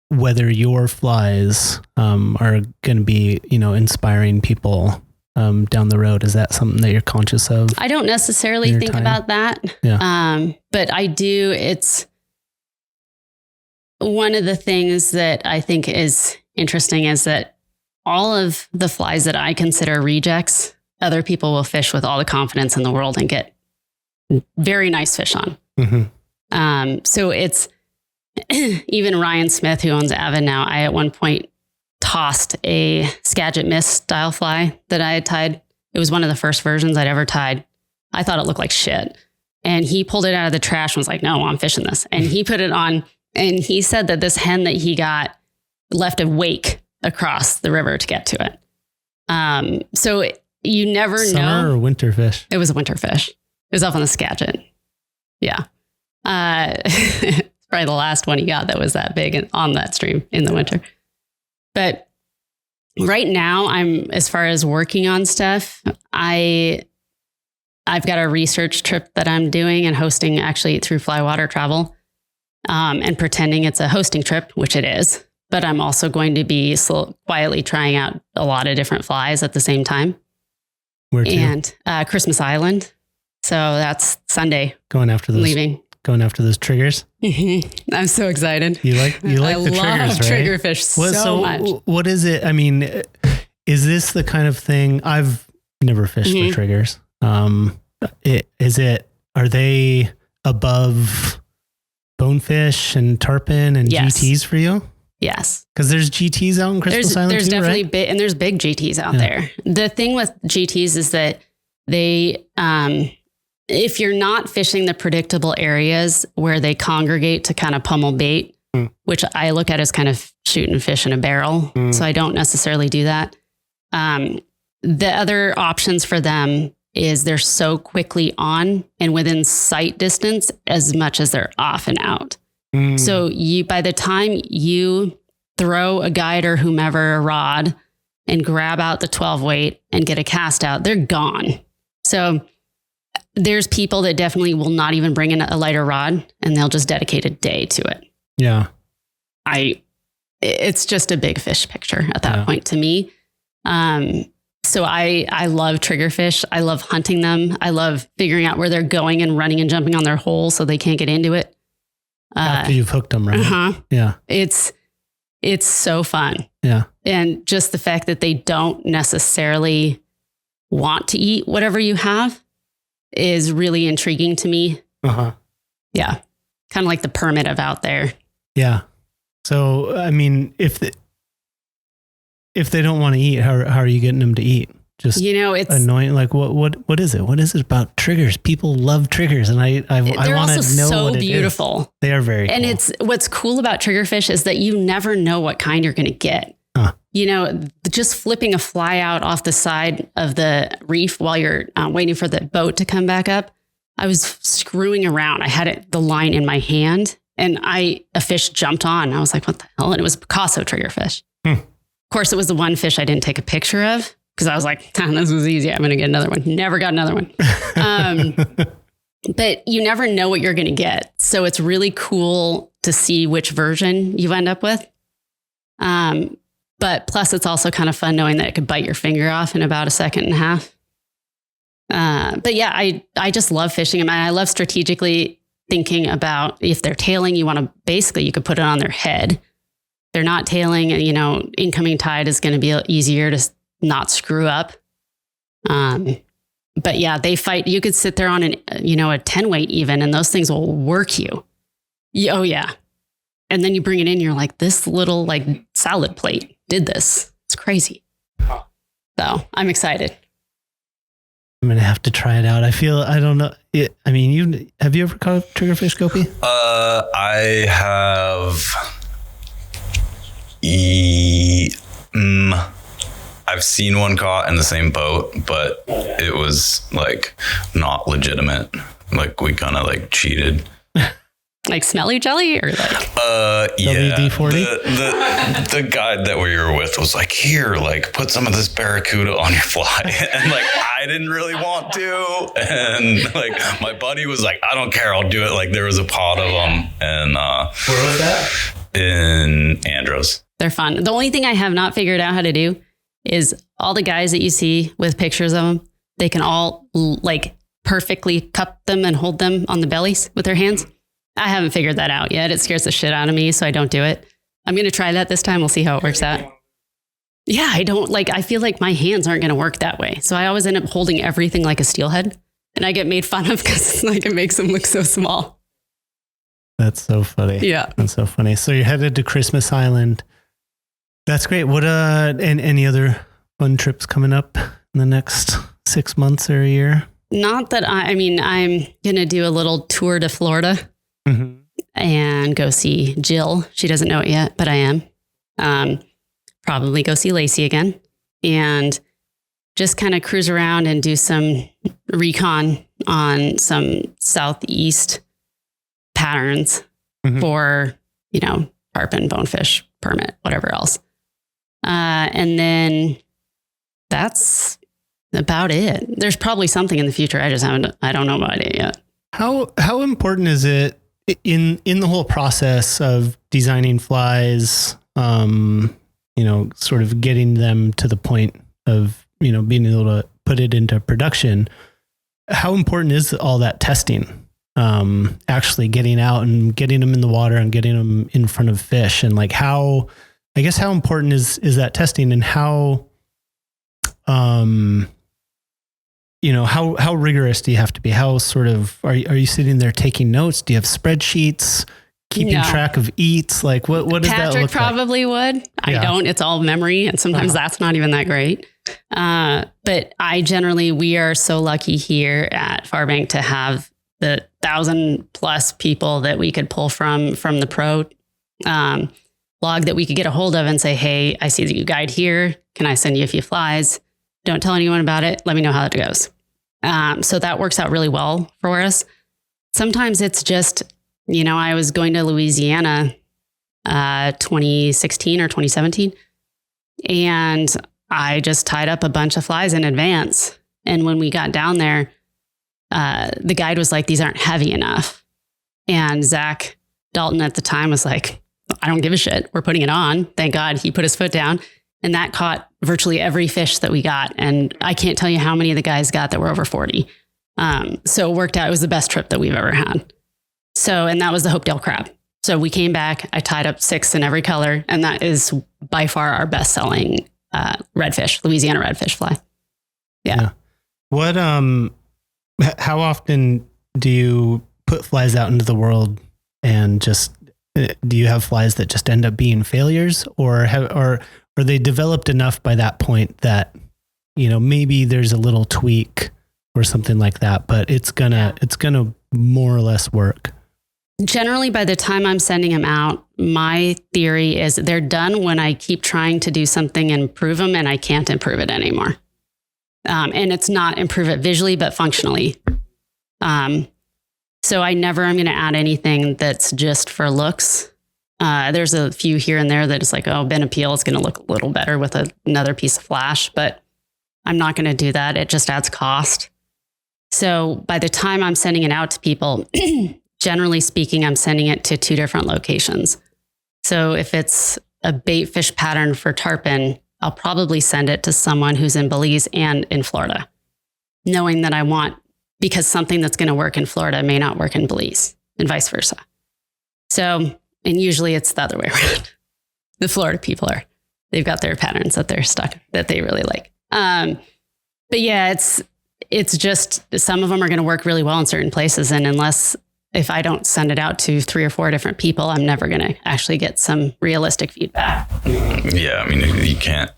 whether your flies are going to be, inspiring people down the road? Is that something that you're conscious of?
I don't necessarily think about that.
Yeah.
But I do. It's one of the things that I think is interesting is that all of the flies that I consider rejects, other people will fish with all the confidence in the world and get very nice fish on. Mm-hmm. So it's even Ryan Smith, who owns Avid now. I at one point tossed a Skagit Mist style fly that I had tied. It was one of the first versions I'd ever tied. I thought it looked like shit. And he pulled it out of the trash and was like, no, I'm fishing this. And he put it on, and he said that this hen that he got left a wake across the river to get to it. So you never know.
Summer or winter fish?
It was a winter fish. It was up on the Skagit. Yeah. It's probably the last one he got that was that big on that stream in the winter. But right now as far as working on stuff, I've got a research trip that I'm doing and hosting actually through Flywater Travel, and pretending it's a hosting trip, which it is. But I'm also going to be quietly trying out a lot of different flies at the same time.
Where to?
And Christmas Island. So that's Sunday.
Going after those triggers.
Mm-hmm. I'm so excited.
You like the triggers, right? I love
triggerfish so much.
What is it? I mean, is this the kind of thing? I've never fished for triggers. Are they above bonefish and tarpon and GTs for you?
Yes.
Because there's GTs out in Christmas Island
there's
too,
definitely
right?
and there's big GTs out there. The thing with GTs is that they, if you're not fishing the predictable areas where they congregate to kind of pummel bait, which I look at as kind of shooting fish in a barrel. So I don't necessarily do that. The other options for them is they're so quickly on and within sight distance as much as they're off and out. So by the time you throw a guide or whomever a rod and grab out the 12 weight and get a cast out, they're gone. So there's people that definitely will not even bring in a lighter rod and they'll just dedicate a day to it.
Yeah.
it's just a big fish picture at that point to me. So I love triggerfish. I love hunting them. I love figuring out where they're going and running and jumping on their hole so they can't get into it.
After you've hooked them, right? Yeah.
It's so fun.
Yeah.
And just the fact that they don't necessarily want to eat whatever you have is really intriguing to me. Yeah. Kind of like the primitive out there.
Yeah. So, I mean, if they don't want to eat, how are you getting them to eat? Just, it's annoying. Like what is it? What is it about triggers? People love triggers, and I want to know what it is.
They're also so beautiful.
They are very
and
cool.
it's what's cool about triggerfish is that you never know what kind you're going to get. Just flipping a fly out off the side of the reef while you're waiting for the boat to come back up. I was screwing around. I had the line in my hand, and a fish jumped on. I was like, what the hell? And it was Picasso triggerfish. Of course, it was the one fish I didn't take a picture of because I was like, this was easy. I'm going to get another one. Never got another one. But you never know what you're going to get. So it's really cool to see which version you end up with. But plus, it's also kind of fun knowing that it could bite your finger off in about a second and a half. But yeah, I just love fishing them. And I love strategically thinking about if they're tailing, you could put it on their head. They're not tailing, incoming tide is going to be easier to not screw up. But yeah, they fight. You could sit there on a 10 weight even, and those things will work you. Oh yeah. And then you bring it in, you're like, this little salad plate did this. It's crazy. So I'm excited.
I'm going to have to try it out. I don't know. Have you ever caught a triggerfish, Gopi?
I have. I've seen one caught in the same boat, but it was not legitimate. We kind of cheated.
Like smelly jelly or
yeah.
WD-40?
The guide that we were with was like, here, put some of this barracuda on your fly. And I didn't really want to. And my buddy was like, I don't care, I'll do it. There was a pod of them. And
where was that?
In Andros.
They're fun. The only thing I have not figured out how to do is all the guys that you see with pictures of them, they can all perfectly cup them and hold them on the bellies with their hands. I haven't figured that out yet. It scares the shit out of me, so I don't do it. I'm going to try that this time. We'll see how it works out. Yeah, I feel like my hands aren't going to work that way. So I always end up holding everything like a steelhead, and I get made fun of because it makes them look so small.
That's so funny.
Yeah.
That's so funny. So you're headed to Christmas Island. That's great. What, and any other fun trips coming up in the next 6 months or a year?
Not that I'm going to do a little tour to Florida. Mm-hmm. And go see Jill. She doesn't know it yet, but I am. Probably go see Lacey again and just kind of cruise around and do some recon on some southeast patterns for, carp and bonefish permit, whatever else. And then that's about it. There's probably something in the future. I don't know about it yet.
How important is it in the whole process of designing flies, sort of getting them to the point of, being able to put it into production? How important is all that testing? Actually getting out and getting them in the water and getting them in front of fish, and how important is that testing, and how rigorous do you have to be? How sort of, are you sitting there taking notes? Do you have spreadsheets, keeping track of eats? What does that look like?
Patrick probably would. I don't. It's all memory. And sometimes that's not even that great. But we are so lucky here at Farbank to have the 1,000+ people that we could pull from the pro blog that we could get a hold of and say, hey, I see that you guide here. Can I send you a few flies? Don't tell anyone about it. Let me know how it goes. So that works out really well for us. Sometimes it's just, I was going to Louisiana 2016 or 2017, and I just tied up a bunch of flies in advance. And when we got down there, the guide was like, these aren't heavy enough. And Zach Dalton at the time was like, I don't give a shit. We're putting it on. Thank God he put his foot down. And that caught virtually every fish that we got. And I can't tell you how many of the guys got that were over 40. So it worked out. It was the best trip that we've ever had. So, and that was the Hopedale crab. So we came back, I tied up 6 in every color. And that is by far our best selling redfish, Louisiana redfish fly. Yeah.
What, how often do you put flies out into the world and just, do you have flies that just end up being failures, or are they developed enough by that point that, you know, maybe there's a little tweak or something like that, but it's gonna more or less work?
Generally, by the time I'm sending them out, my theory is they're done when I keep trying to do something and improve them and I can't improve it anymore. And it's not improve it visually, but functionally. So I never am going to add anything that's just for looks. There's a few here and there that is like, oh, Ben Appeal is going to look a little better with another piece of flash, but I'm not going to do that. It just adds cost. So by the time I'm sending it out to people, generally speaking, I'm sending it to 2 different locations. So if it's a bait fish pattern for tarpon, I'll probably send it to someone who's in Belize and in Florida, knowing that I want, because something that's going to work in Florida may not work in Belize and vice versa. So, and usually it's the other way around. The Florida people they've got their patterns that they're stuck, that they really like. But yeah, it's just, some of them are going to work really well in certain places. And if I don't send it out to 3 or 4 different people, I'm never going to actually get some realistic feedback.
Yeah. I mean, you can't,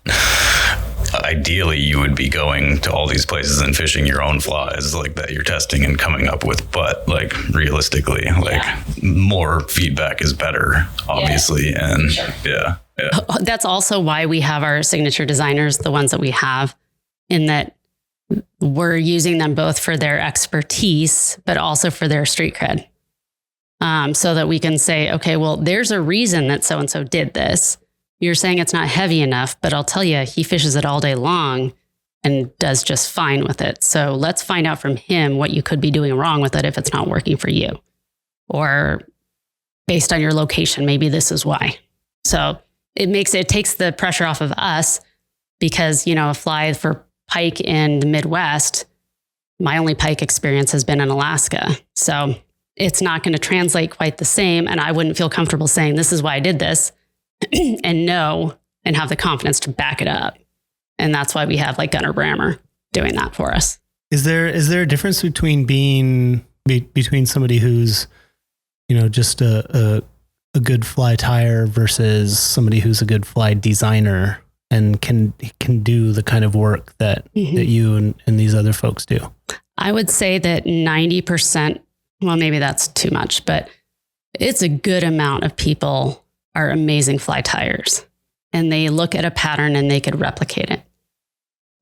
ideally you would be going to all these places and fishing your own flies like that you're testing and coming up with, but like realistically, like more feedback is better, obviously. Yeah. And sure. Yeah.
That's also why we have our signature designers, the ones that we have, in that we're using them both for their expertise, but also for their street cred. So that we can say, okay, well, there's a reason that so-and-so did this. You're saying it's not heavy enough, but I'll tell you, he fishes it all day long and does just fine with it. So let's find out from him what you could be doing wrong with it if it's not working for you. Or based on your location, maybe this is why. So it takes the pressure off of us, because, you know, a fly for pike in the Midwest, my only pike experience has been in Alaska. So it's not going to translate quite the same. And I wouldn't feel comfortable saying, this is why I did this, and have the confidence to back it up. And that's why we have like Gunnar Brammer doing that for us.
Is there a difference between between somebody who's, you know, just a good fly tyer versus somebody who's a good fly designer and can do the kind of work that you and these other folks do?
I would say that 90%, well, maybe that's too much, but it's a good amount of people are amazing fly tyers, and they look at a pattern and they could replicate it.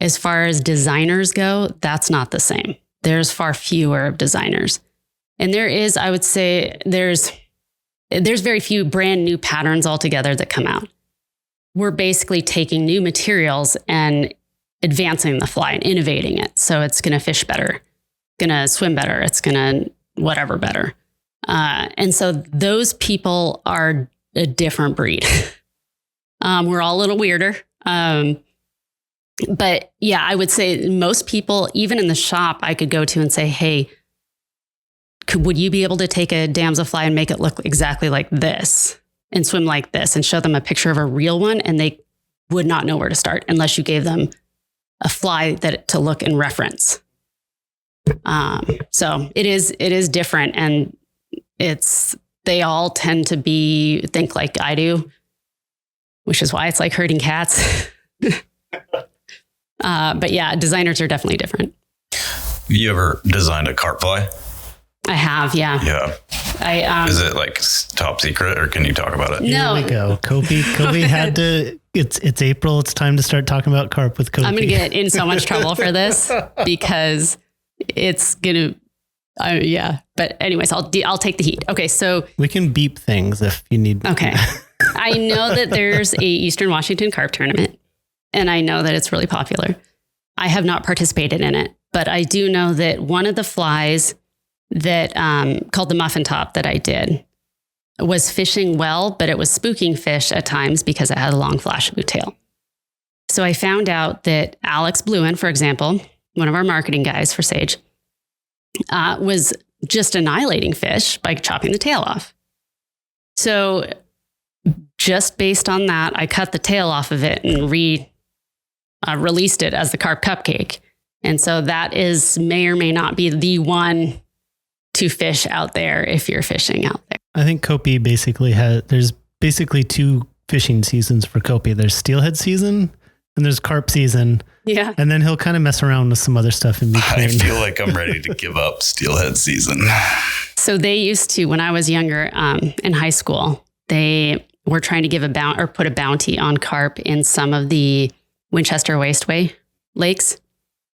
As far as designers go, that's not the same. There's far fewer designers. And there is, I would say, there's very few brand new patterns altogether that come out. We're basically taking new materials and advancing the fly and innovating it. So it's going to fish better, going to swim better, it's going to whatever better. And so those people are a different breed. We're all a little weirder. But yeah, I would say most people, even in the shop, I could go to and say, hey, would you be able to take a damselfly and make it look exactly like this and swim like this, and show them a picture of a real one? And they would not know where to start unless you gave them a fly to look and reference. So it is different, and they all tend to think like I do, which is why it's like herding cats. But yeah, designers are definitely different.
You ever designed a carp fly?
I have, yeah.
Yeah. Is it like top secret, or can you talk about it?
No.
Here we go. Kobe had to, it's April. It's time to start talking about carp with Kobe.
I'm going to get in so much trouble for this because it's going to, yeah. But anyways, I'll take the heat. Okay. So
we can beep things if you need.
Okay. I know that there's a Eastern Washington carp tournament, and I know that it's really popular. I have not participated in it, but I do know that one of the flies that called the muffin top that I did, was fishing well, but it was spooking fish at times because it had a long flash-blue tail. So I found out that Alex Bluin, for example, one of our marketing guys for Sage, was just annihilating fish by chopping the tail off. So just based on that, I cut the tail off of it and released it as the carp cupcake. And so that may or may not be the one to fish out there if you're fishing out there.
I think Kopi there's basically 2 fishing seasons for Kopi. There's steelhead season and there's carp season.
Yeah.
And then he'll kind of mess around with some other stuff in between.
I feel like I'm ready to give up steelhead season.
So they used to, when I was younger, in high school, they were trying to give put a bounty on carp in some of the Winchester Wasteway lakes.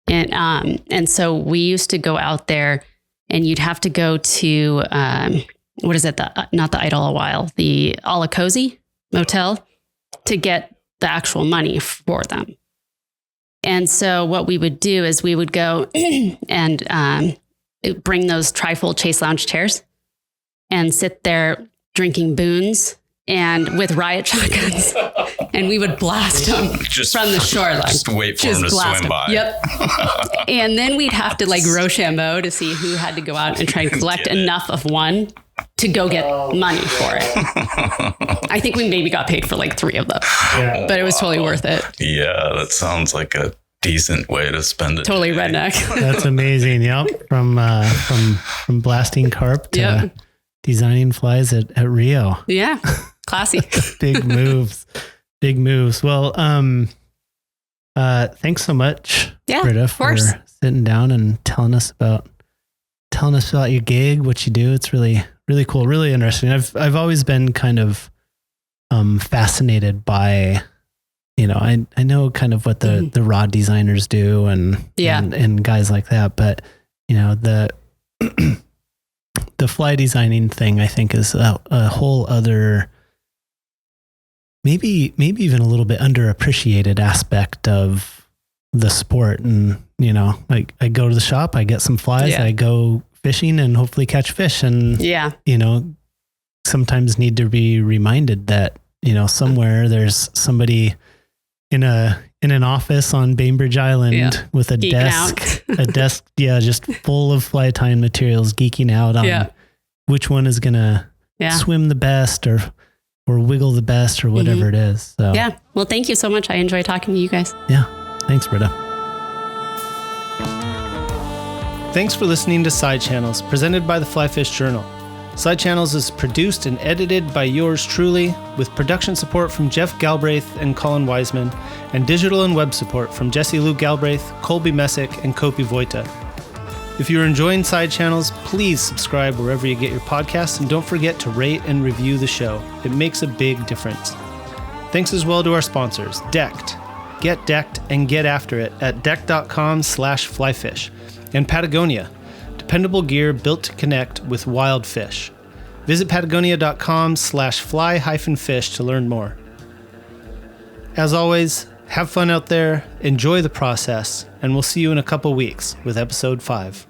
And so we used to go out there, and you'd have to go to, what is it? Not the Idle a While, the Alacozy Motel to get the actual money for them. And so what we would do is we would go and bring those trifold Chase Lounge chairs and sit there drinking boons and with riot shotguns, and we would blast them from the shoreline.
Just wait for them to swim by.
Yep. And then we'd have to like Rochambeau to see who had to go out and try and collect enough of one to go get money for it. I think we maybe got paid for like 3 of them, but it was totally worth it.
Yeah, that sounds like a decent way to spend it.
Totally redneck.
That's amazing. Yep. From blasting carp to designing flies at Rio.
Yeah. Classy.
Big moves. Big moves. Well, thanks so much, Brita, for sitting down and telling us about your gig, what you do. It's really, really cool, really interesting. I've always been kind of fascinated by, I know kind of what the rod designers do and guys like that, but the fly designing thing, I think, is a whole other, maybe even a little bit underappreciated aspect of the sport. And, like I go to the shop, I get some flies, I go fishing and hopefully catch fish. And, sometimes need to be reminded that, somewhere there's somebody in an office on Bainbridge Island with a desk, just full of fly tying materials, geeking out on which one is going to swim the best or wiggle the best or whatever it is. So,
well, thank you so much. I enjoy talking to you guys.
Yeah. Thanks, Brita.
Thanks for listening to Sidechannels, presented by the Fly Fish Journal. Sidechannels is produced and edited by yours truly, with production support from Jeff Galbraith and Colin Wiseman, and digital and web support from Jesse Lou Galbraith, Colby Messick, and Kopi Voita. If you're enjoying Sidechannels, please subscribe wherever you get your podcasts, and don't forget to rate and review the show. It makes a big difference. Thanks as well to our sponsors, Decked. Get decked and get after it at decked.com/flyfish, and Patagonia, dependable gear built to connect with wild fish. Visit patagonia.com/fly-fish to learn more. As always, have fun out there, enjoy the process, and we'll see you in a couple weeks with episode 5.